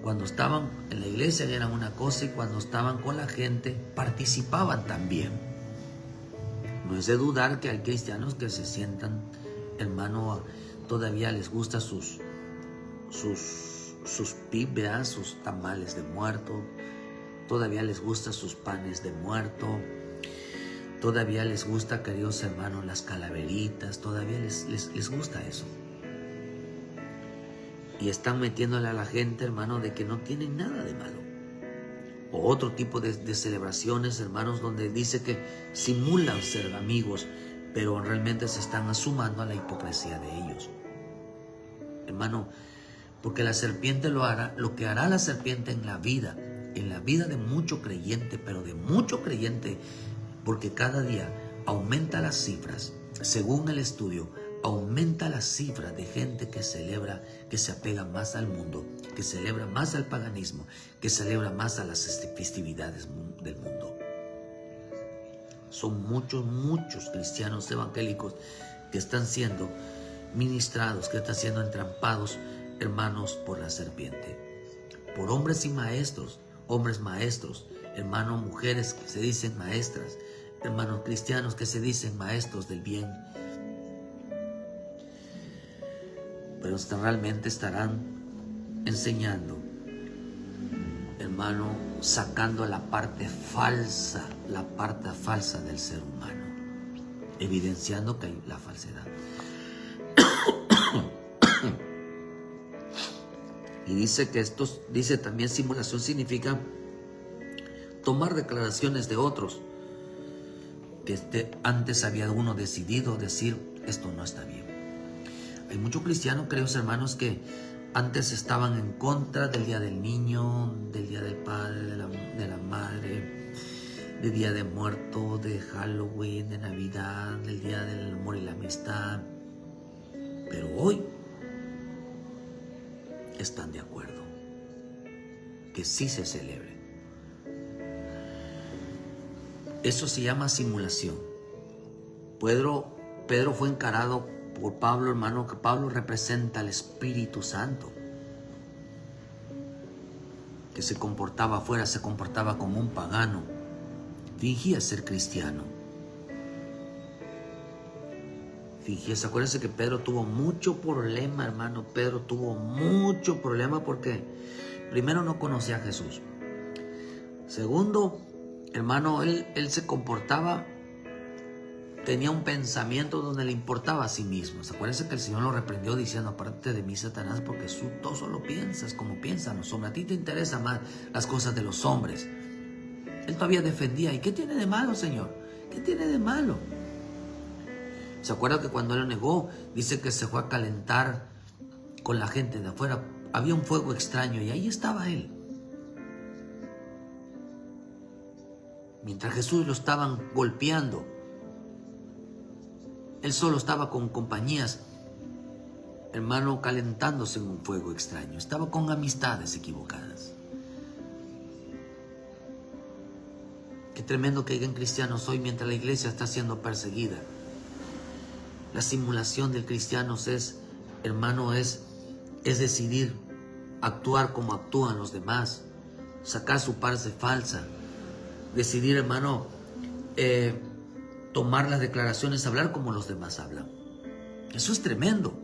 cuando estaban en la iglesia eran una cosa, y cuando estaban con la gente participaban también. No es de dudar que hay cristianos que se sientan, hermano, todavía les gusta sus pibas, sus tamales de muerto, todavía les gusta sus panes de muerto, todavía les gusta, queridos hermanos, las calaveritas, todavía les gusta eso. Y están metiéndole a la gente, hermano, de que no tienen nada de malo. O otro tipo de celebraciones, hermanos, donde dice que simulan ser amigos, pero realmente se están sumando a la hipocresía de ellos. Hermano, porque la serpiente lo hará, lo que hará la serpiente en la vida de mucho creyente, pero de mucho creyente, porque cada día aumenta las cifras, según el estudio, aumenta las cifras de gente que celebra, que se apega más al mundo, que celebra más al paganismo, que celebra más a las festividades del mundo. Son muchos cristianos evangélicos que están siendo ministrados, que están siendo entrampados, hermanos, por la serpiente, por hombres y maestros, hombres maestros, hermanos, mujeres que se dicen maestras, hermanos cristianos que se dicen maestros del bien, pero realmente estarán enseñando, hermano, sacando la parte falsa del ser humano, evidenciando que hay la falsedad. Y dice que dice también simulación significa tomar declaraciones de otros, que antes había uno decidido decir, esto no está bien. Hay muchos cristianos, queridos hermanos, que antes estaban en contra del Día del Niño, del Día del Padre, de la Madre, del Día de Muerto, de Halloween, de Navidad, del Día del Amor y la Amistad. Pero hoy están de acuerdo que sí se celebre. Eso se llama simulación. Pedro fue encarado por Pablo, hermano, que Pablo representa al Espíritu Santo, que se comportaba afuera, se comportaba como un pagano, fingía ser cristiano. Fíjese, acuérdense que Pedro tuvo mucho problema, hermano. Pedro tuvo mucho problema porque primero no conocía a Jesús. Segundo, hermano, él se comportaba, tenía un pensamiento donde le importaba a sí mismo. Acuérdense que el Señor lo reprendió diciendo, apártate de mí, Satanás, porque tú solo piensas como piensan los hombres. A ti te interesan más las cosas de los hombres. Él todavía defendía. ¿Y qué tiene de malo, Señor? ¿Qué tiene de malo? ¿Se acuerda que cuando él lo negó, dice que se fue a calentar con la gente de afuera? Había un fuego extraño y ahí estaba él. Mientras Jesús lo estaban golpeando, él solo estaba con compañías, hermano, calentándose en un fuego extraño. Estaba con amistades equivocadas. Qué tremendo que hayan cristianos hoy mientras la iglesia está siendo perseguida. La simulación del cristiano es, hermano, es decidir actuar como actúan los demás, sacar su parte falsa, decidir, hermano, tomar las declaraciones, hablar como los demás hablan. Eso es tremendo.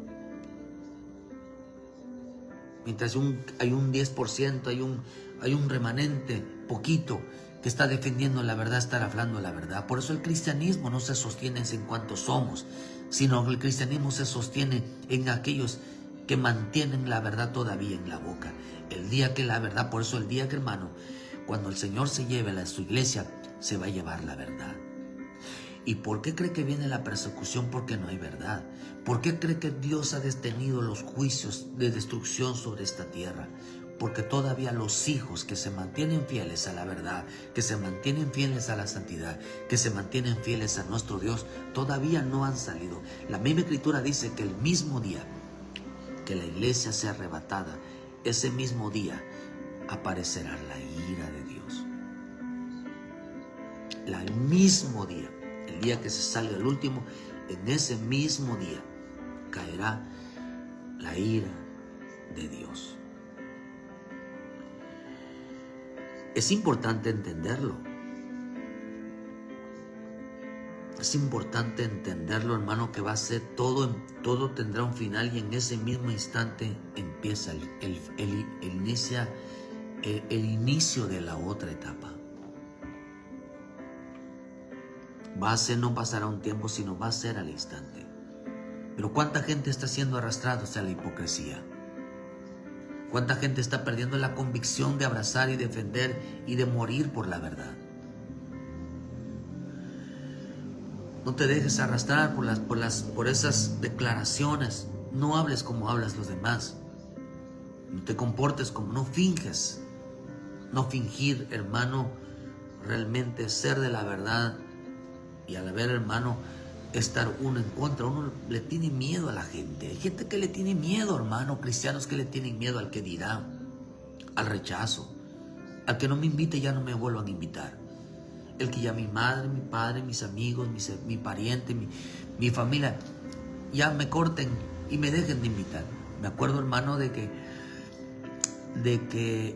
Mientras hay un 10%, hay un remanente poquito que está defendiendo la verdad, estar hablando la verdad. Por eso el cristianismo no se sostiene en cuanto somos, sino que el cristianismo se sostiene en aquellos que mantienen la verdad todavía en la boca. El día que la verdad, por eso el día que, hermano, cuando el Señor se lleve a su iglesia, se va a llevar la verdad. ¿Y por qué cree que viene la persecución? Porque no hay verdad. ¿Por qué cree que Dios ha detenido los juicios de destrucción sobre esta tierra? Porque todavía los hijos que se mantienen fieles a la verdad, que se mantienen fieles a la santidad, que se mantienen fieles a nuestro Dios, todavía no han salido. La misma Escritura dice que el mismo día que la iglesia sea arrebatada, ese mismo día aparecerá la ira de Dios. El mismo día, el día que se salga el último, en ese mismo día caerá la ira de Dios. Es importante entenderlo. Es importante entenderlo, hermano, que va a ser todo tendrá un final, y en ese mismo instante empieza el inicio de la otra etapa. No pasará un tiempo, sino va a ser al instante. Pero ¿cuánta gente está siendo arrastrada hacia la hipocresía? ¿Cuánta gente está perdiendo la convicción de abrazar y defender y de morir por la verdad? No te dejes arrastrar por esas declaraciones. No hables como hablas los demás. No te comportes como, no finges. No fingir, hermano, realmente ser de la verdad. Y al ver, hermano, estar uno en contra, uno le tiene miedo a la gente. Hay gente que le tiene miedo, hermano, cristianos que le tienen miedo al que dirá, al rechazo, al que no me invite ya no me vuelvan a invitar, el que ya mi madre, mi padre, mis amigos, mi pariente, mi familia ya me corten y me dejen de invitar. Me acuerdo, hermano, de que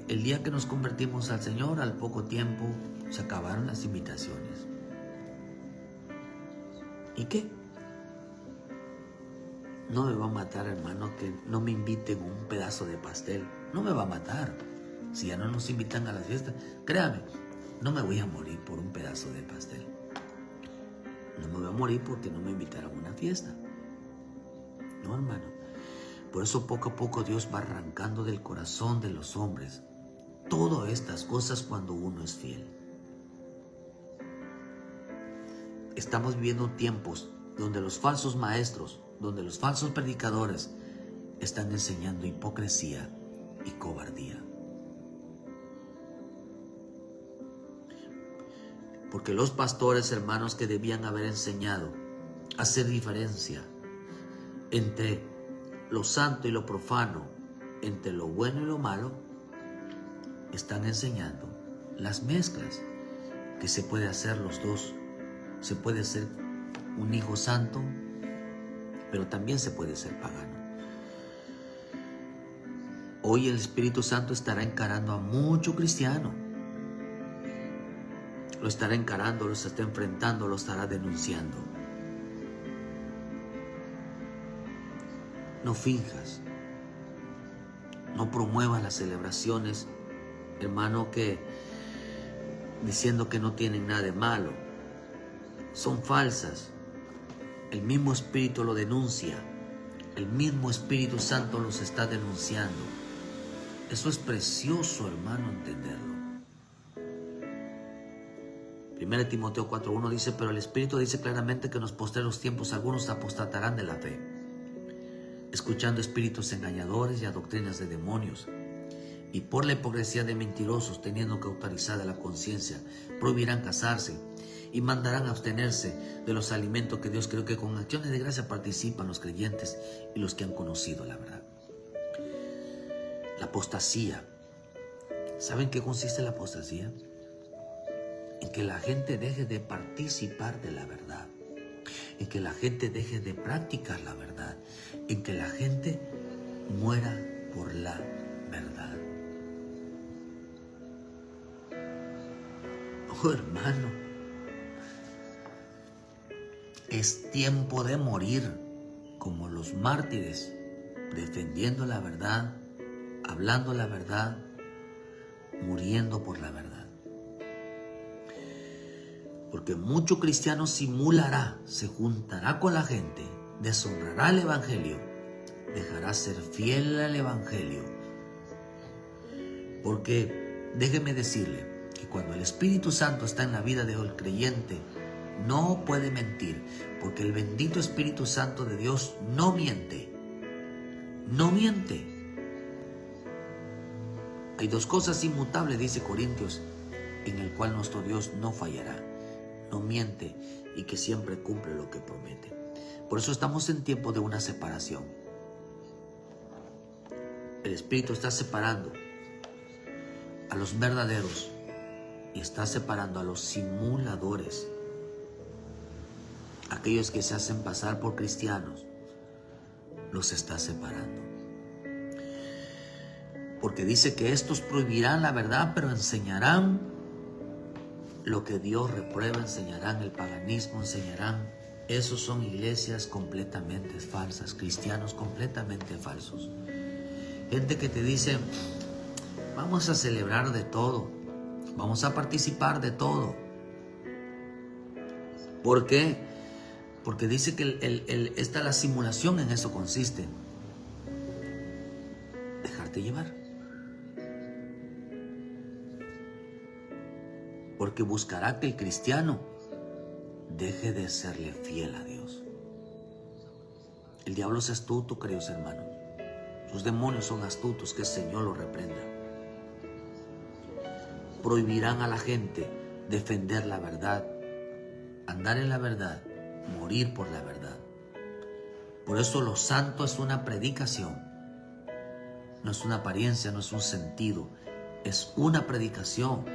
el día que nos convertimos al Señor, al poco tiempo se acabaron las invitaciones. ¿Y qué? No me va a matar, hermano, que no me inviten un pedazo de pastel. No me va a matar. Si ya no nos invitan a las fiestas, créame, no me voy a morir por un pedazo de pastel. No me voy a morir porque no me invitaron a una fiesta. No, hermano. Por eso poco a poco Dios va arrancando del corazón de los hombres todas estas cosas cuando uno es fiel. Estamos viviendo tiempos donde los falsos maestros, donde los falsos predicadores están enseñando hipocresía y cobardía. Porque los pastores, hermanos, que debían haber enseñado a hacer diferencia entre lo santo y lo profano, entre lo bueno y lo malo, están enseñando las mezclas, que se puede hacer los dos. Se puede ser un hijo santo, pero también se puede ser pagano. Hoy el Espíritu Santo estará encarando a mucho cristiano. Lo estará encarando, lo está enfrentando, lo estará denunciando. No finjas. No promuevas las celebraciones, hermano, que diciendo que no tienen nada de malo. Son falsas. El mismo Espíritu lo denuncia. El mismo Espíritu Santo los está denunciando. Eso es precioso, hermano, entenderlo. 1 Timoteo 4:1 dice, pero el Espíritu dice claramente que en los postreros tiempos algunos apostatarán de la fe, escuchando espíritus engañadores y a doctrinas de demonios, y por la hipocresía de mentirosos, teniendo cauterizada la conciencia, prohibirán casarse y mandarán a abstenerse de los alimentos que Dios creó, que con acciones de gracia participan los creyentes y los que han conocido la verdad. La apostasía. ¿Saben qué consiste la apostasía? En que la gente deje de participar de la verdad, en que la gente deje de practicar la verdad, en que la gente muera por la verdad. Oh, hermano, es tiempo de morir como los mártires, defendiendo la verdad, hablando la verdad, muriendo por la verdad. Porque mucho cristiano simulará, se juntará con la gente, deshonrará el evangelio, dejará ser fiel al evangelio. Porque déjeme decirle que cuando el Espíritu Santo está en la vida del creyente, no puede mentir, porque el bendito Espíritu Santo de Dios no miente. No miente. Hay dos cosas inmutables, dice Corintios, en el cual nuestro Dios no fallará. No miente y que siempre cumple lo que promete. Por eso estamos en tiempo de una separación. El Espíritu está separando a los verdaderos y está separando a los simuladores, aquellos que se hacen pasar por cristianos, los está separando. Porque dice que estos prohibirán la verdad, pero enseñarán lo que Dios reprueba, enseñarán el paganismo, enseñarán. Esos son iglesias completamente falsas, cristianos completamente falsos. Gente que te dice, vamos a celebrar de todo, vamos a participar de todo. ¿Por qué? Porque dice que la simulación en eso consiste. Dejarte llevar. Porque buscará que el cristiano deje de serle fiel a Dios. El diablo es astuto, queridos hermanos. Sus demonios son astutos, que el Señor los reprenda. Prohibirán a la gente defender la verdad, andar en la verdad, morir por la verdad. Por eso lo santo es una predicación. No es una apariencia, no es un sentido. Es una predicación.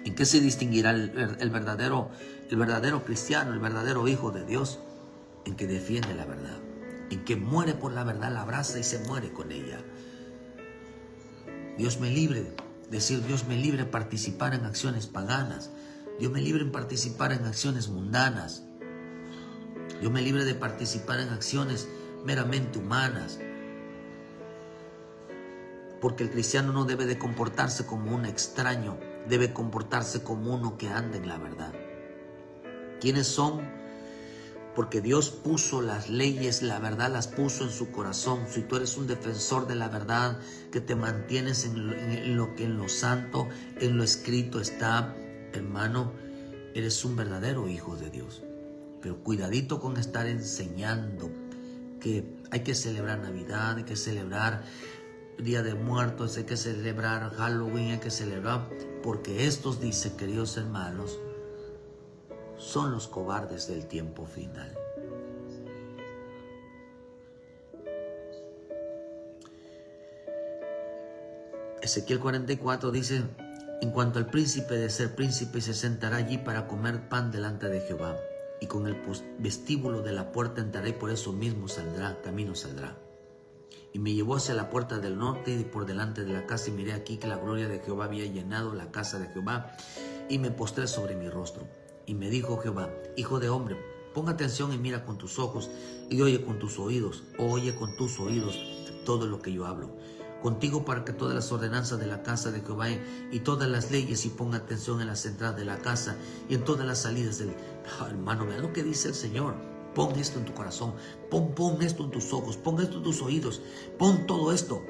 ¿En qué se distinguirá el verdadero cristiano, el verdadero hijo de Dios? En que defiende la verdad, en que muere por la verdad, la abraza y se muere con ella. Dios me libre, decir Dios me libre de participar en acciones paganas. Dios me libre de participar en acciones mundanas. Dios me libre de participar en acciones meramente humanas. Porque el cristiano no debe de comportarse como un extraño, debe comportarse como uno que anda en la verdad. ¿Quiénes son? Porque Dios puso las leyes, la verdad las puso en su corazón. Si tú eres un defensor de la verdad, que te mantienes en lo santo, en lo escrito está, hermano, eres un verdadero hijo de Dios. Pero cuidadito con estar enseñando que hay que celebrar Navidad, hay que celebrar Día de Muertos, hay que celebrar Halloween, hay que celebrar, porque estos, dice, queridos hermanos, son los cobardes del tiempo final. Ezequiel 44 dice, en cuanto al príncipe de ser príncipe, se sentará allí para comer pan delante de Jehová, y con el vestíbulo de la puerta entrará, y por eso mismo camino saldrá. Y me llevó hacia la puerta del norte y por delante de la casa, y miré aquí que la gloria de Jehová había llenado la casa de Jehová, y me postré sobre mi rostro. Y me dijo Jehová, hijo de hombre, pon atención y mira con tus ojos, y oye con tus oídos todo lo que yo hablo contigo, para que todas las ordenanzas de la casa de Jehová y todas las leyes, y pon atención en las entradas de la casa y en todas las salidas del... hermano, vea lo que dice el Señor. Pon esto en tu corazón, pon esto en tus ojos, pon esto en tus oídos, pon todo esto.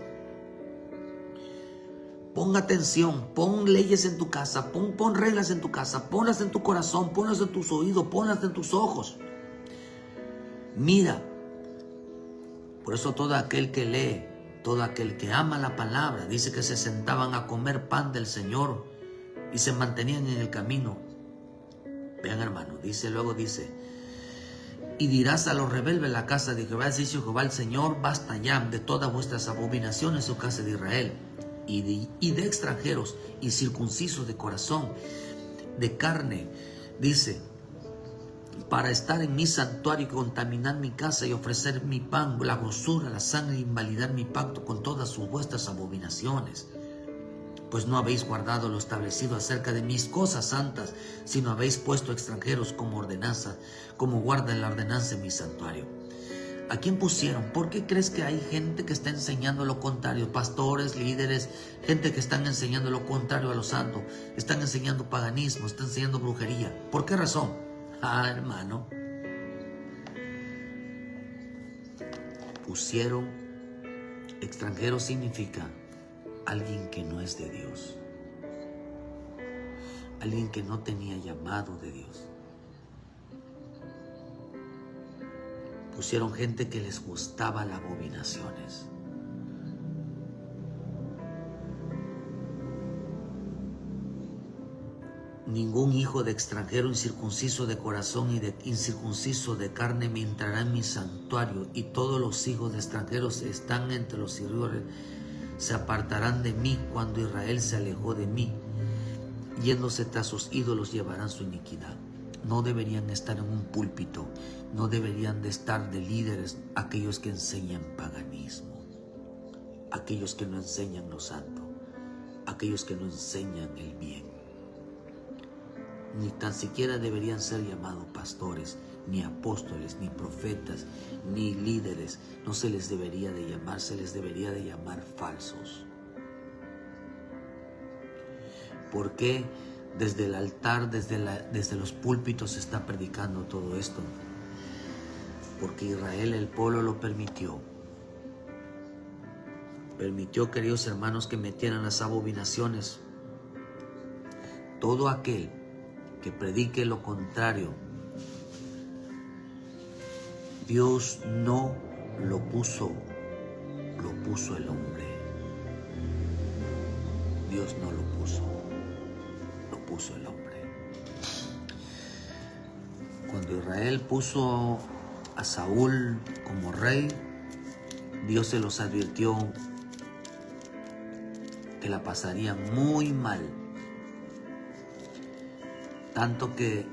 Pon atención, pon leyes en tu casa, pon reglas en tu casa, ponlas en tu corazón, ponlas en tus oídos, ponlas en tus ojos. Mira, por eso todo aquel que lee, todo aquel que ama la palabra, dice que se sentaban a comer pan del Señor y se mantenían en el camino. Vean, hermano, luego dice, y dirás a los rebeldes la casa de Jehová, dice Jehová el Señor, basta ya de todas vuestras abominaciones, su casa de Israel, y de extranjeros y circuncisos de corazón, de carne, dice, para estar en mi santuario y contaminar mi casa y ofrecer mi pan, la grosura, la sangre, e invalidar mi pacto con todas vuestras abominaciones. Pues no habéis guardado lo establecido acerca de mis cosas santas, sino habéis puesto extranjeros como ordenanza, como guarda la ordenanza en mi santuario. ¿A quién pusieron? ¿Por qué crees que hay gente que está enseñando lo contrario? Pastores, líderes, gente que están enseñando lo contrario a los santos. Están enseñando paganismo, están enseñando brujería. ¿Por qué razón? Hermano. Pusieron, extranjero significa alguien que no es de Dios. Alguien que no tenía llamado de Dios. Pusieron gente que les gustaba las abominaciones. Ningún hijo de extranjero incircunciso de corazón y de incircunciso de carne me entrará en mi santuario, y todos los hijos de extranjeros están entre los siervos se apartarán de mí cuando Israel se alejó de mí. Yéndose tras sus ídolos llevarán su iniquidad. No deberían estar en un púlpito, no deberían de estar de líderes aquellos que enseñan paganismo, aquellos que no enseñan lo santo, aquellos que no enseñan el bien. Ni tan siquiera deberían ser llamados pastores, ni apóstoles, ni profetas, ni líderes. No se les debería de llamar, se les debería de llamar falsos. ¿Por qué desde el altar, desde los púlpitos se está predicando todo esto? Porque Israel, el pueblo, lo permitió. Permitió, queridos hermanos, que metieran las abominaciones. Todo aquel que predique lo contrario, Dios no lo puso el hombre. Dios no lo puso el hombre. Cuando Israel puso a Saúl como rey, Dios se los advirtió que la pasarían muy mal. Tanto que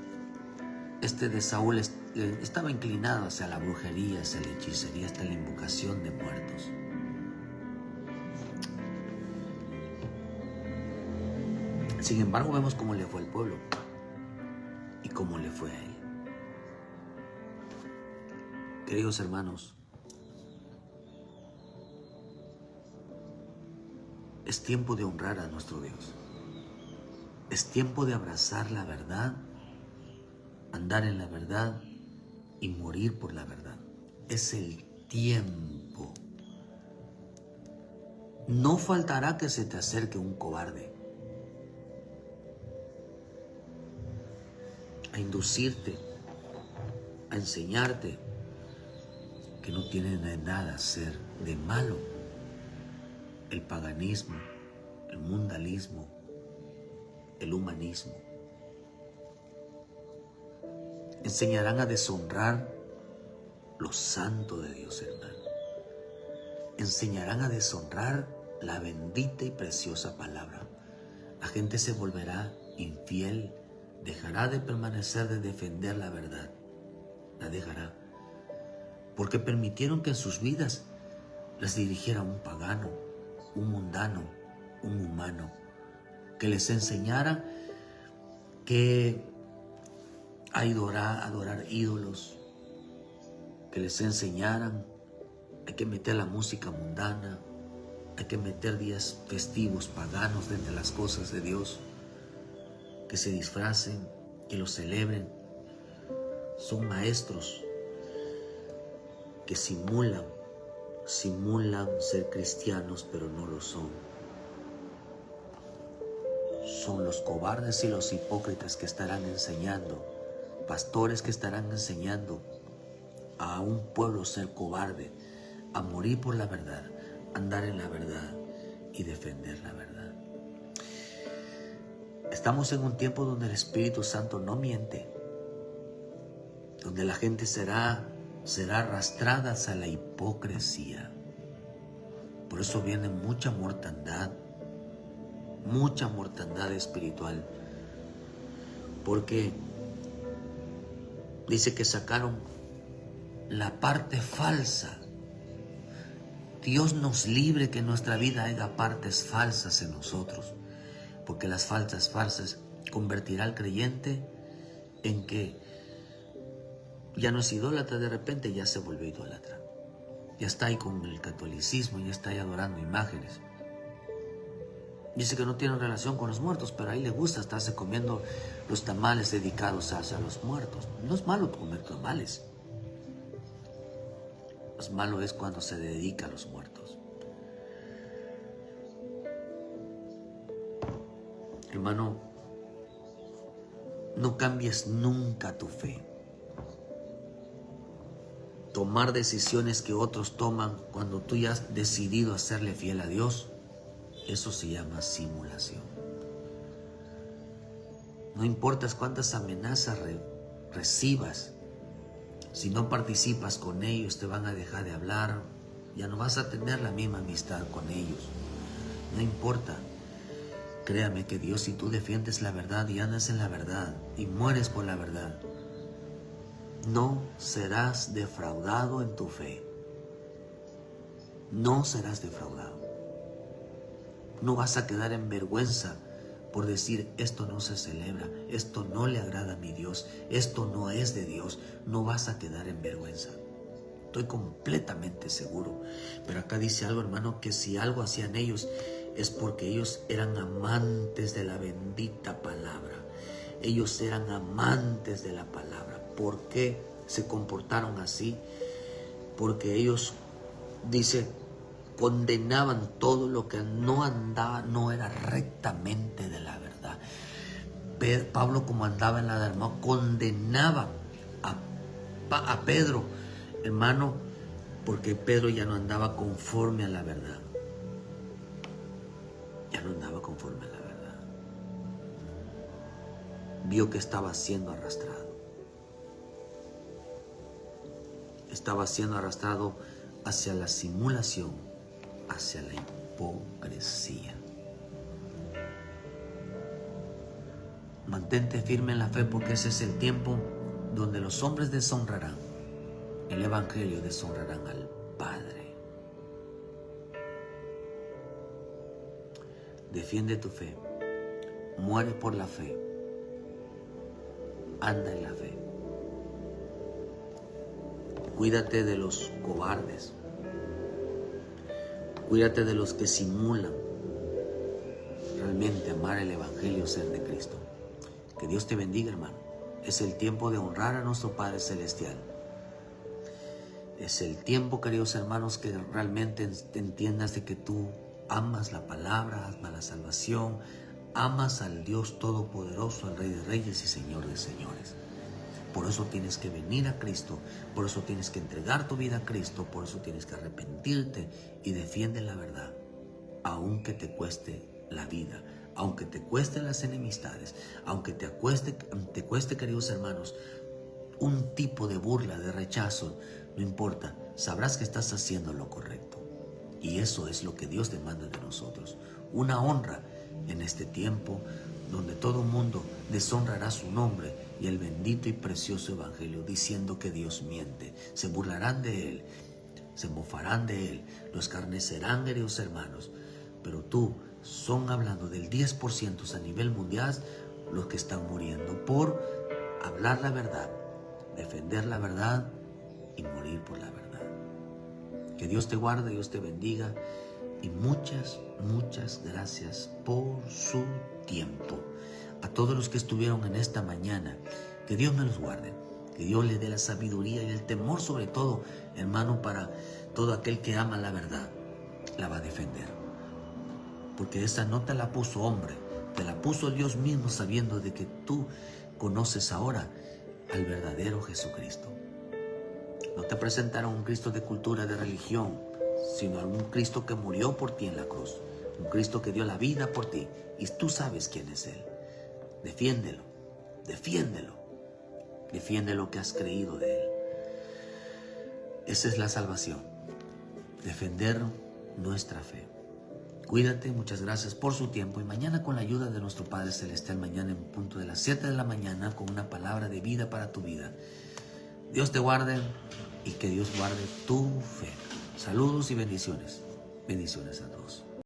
de Saúl estaba inclinado hacia la brujería, hacia la hechicería, hasta la invocación de muertos. Sin embargo, vemos cómo le fue al pueblo y cómo le fue a él. Queridos hermanos, es tiempo de honrar a nuestro Dios. Es tiempo de abrazar la verdad, andar en la verdad y morir por la verdad. Es el tiempo. No faltará que se te acerque un cobarde a inducirte, a enseñarte que no tiene nada a ser de malo el paganismo, el mundialismo, el humanismo. Enseñarán a deshonrar lo santo de Dios, hermano. Enseñarán a deshonrar la bendita y preciosa palabra. La gente se volverá infiel, dejará de permanecer, de defender la verdad. La dejará. Porque permitieron que en sus vidas les dirigiera un pagano, un mundano, un humano, que les enseñara que adorar ídolos, que les enseñaran hay que meter la música mundana, hay que meter días festivos paganos dentro de las cosas de Dios, que se disfracen, que lo celebren. Son maestros que simulan ser cristianos, pero no lo son. Son los cobardes y los hipócritas que estarán enseñando, pastores que estarán enseñando a un pueblo ser cobarde, a morir por la verdad, andar en la verdad y defender la verdad. Estamos en un tiempo donde el Espíritu Santo no miente, donde la gente será arrastrada hacia la hipocresía. Por eso viene mucha mortandad espiritual, porque dice que sacaron la parte falsa. Dios nos libre que en nuestra vida haya partes falsas en nosotros, porque las falsas convertirá al creyente en que ya no es idólatra, de repente ya se volvió idólatra. Ya está ahí con el catolicismo, ya está ahí adorando imágenes. Dice que no tiene relación con los muertos, pero ahí le gusta estarse comiendo los tamales dedicados hacia los muertos. No es malo comer tamales. Lo malo es cuando se dedica a los muertos. Hermano, no cambies nunca tu fe. Tomar decisiones que otros toman cuando tú ya has decidido hacerle fiel a Dios, eso se llama simulación. No importa cuántas amenazas recibas, si no participas con ellos te van a dejar de hablar, ya no vas a tener la misma amistad con ellos. No importa. Créame que Dios, si tú defiendes la verdad y andas en la verdad y mueres por la verdad, no serás defraudado en tu fe. No serás defraudado. No vas a quedar en vergüenza por decir, esto no se celebra, esto no le agrada a mi Dios, esto no es de Dios. No vas a quedar en vergüenza. Estoy completamente seguro. Pero acá dice algo, hermano, que si algo hacían ellos es porque ellos eran amantes de la bendita palabra. Ellos eran amantes de la palabra. ¿Por qué se comportaron así? Porque ellos, dice, condenaban todo lo que no andaba, no era rectamente de la verdad. Pablo, como andaba en la derma, condenaba a Pedro, hermano, porque Pedro ya no andaba conforme a la verdad. Ya no andaba conforme a la verdad. Vio que estaba siendo arrastrado. Estaba siendo arrastrado hacia la simulación, hacia la hipocresía. Mantente firme en la fe, porque ese es el tiempo donde los hombres deshonrarán el evangelio, deshonrarán al Padre. Defiende tu fe, muere por la fe, anda en la fe. Cuídate de los cobardes, cuídate de los que simulan realmente amar el evangelio, ser de Cristo. Que Dios te bendiga, hermano. Es el tiempo de honrar a nuestro Padre Celestial. Es el tiempo, queridos hermanos, que realmente entiendas de que tú amas la palabra, amas la salvación, amas al Dios Todopoderoso, al Rey de Reyes y Señor de Señores. Por eso tienes que venir a Cristo, por eso tienes que entregar tu vida a Cristo, por eso tienes que arrepentirte y defiende la verdad, aunque te cueste la vida, aunque te cueste las enemistades, aunque te cueste, queridos hermanos, un tipo de burla, de rechazo, no importa, sabrás que estás haciendo lo correcto. Y eso es lo que Dios demanda de nosotros, una honra en este tiempo donde todo mundo deshonrará su nombre y el bendito y precioso evangelio, diciendo que Dios miente. Se burlarán de Él, se mofarán de Él, lo escarnecerán, queridos hermanos. Pero tú, son hablando del 10% a nivel mundial los que están muriendo por hablar la verdad, defender la verdad y morir por la verdad. Que Dios te guarde, Dios te bendiga y muchas, muchas gracias por su tiempo. A todos los que estuvieron en esta mañana, que Dios me los guarde, que Dios les dé la sabiduría y el temor, sobre todo, hermano, para todo aquel que ama la verdad, la va a defender. Porque esa no te la puso hombre, te la puso Dios mismo, sabiendo de que tú conoces ahora al verdadero Jesucristo. No te presentaron un Cristo de cultura, de religión, sino a un Cristo que murió por ti en la cruz, un Cristo que dio la vida por ti, y tú sabes quién es Él. Defiéndelo, defiéndelo, defiende lo que has creído de Él. Esa es la salvación, defender nuestra fe. Cuídate, muchas gracias por su tiempo, y mañana, con la ayuda de nuestro Padre Celestial, mañana en punto de las 7 de la mañana, con una palabra de vida para tu vida. Dios te guarde y que Dios guarde tu fe. Saludos y bendiciones. Bendiciones a todos.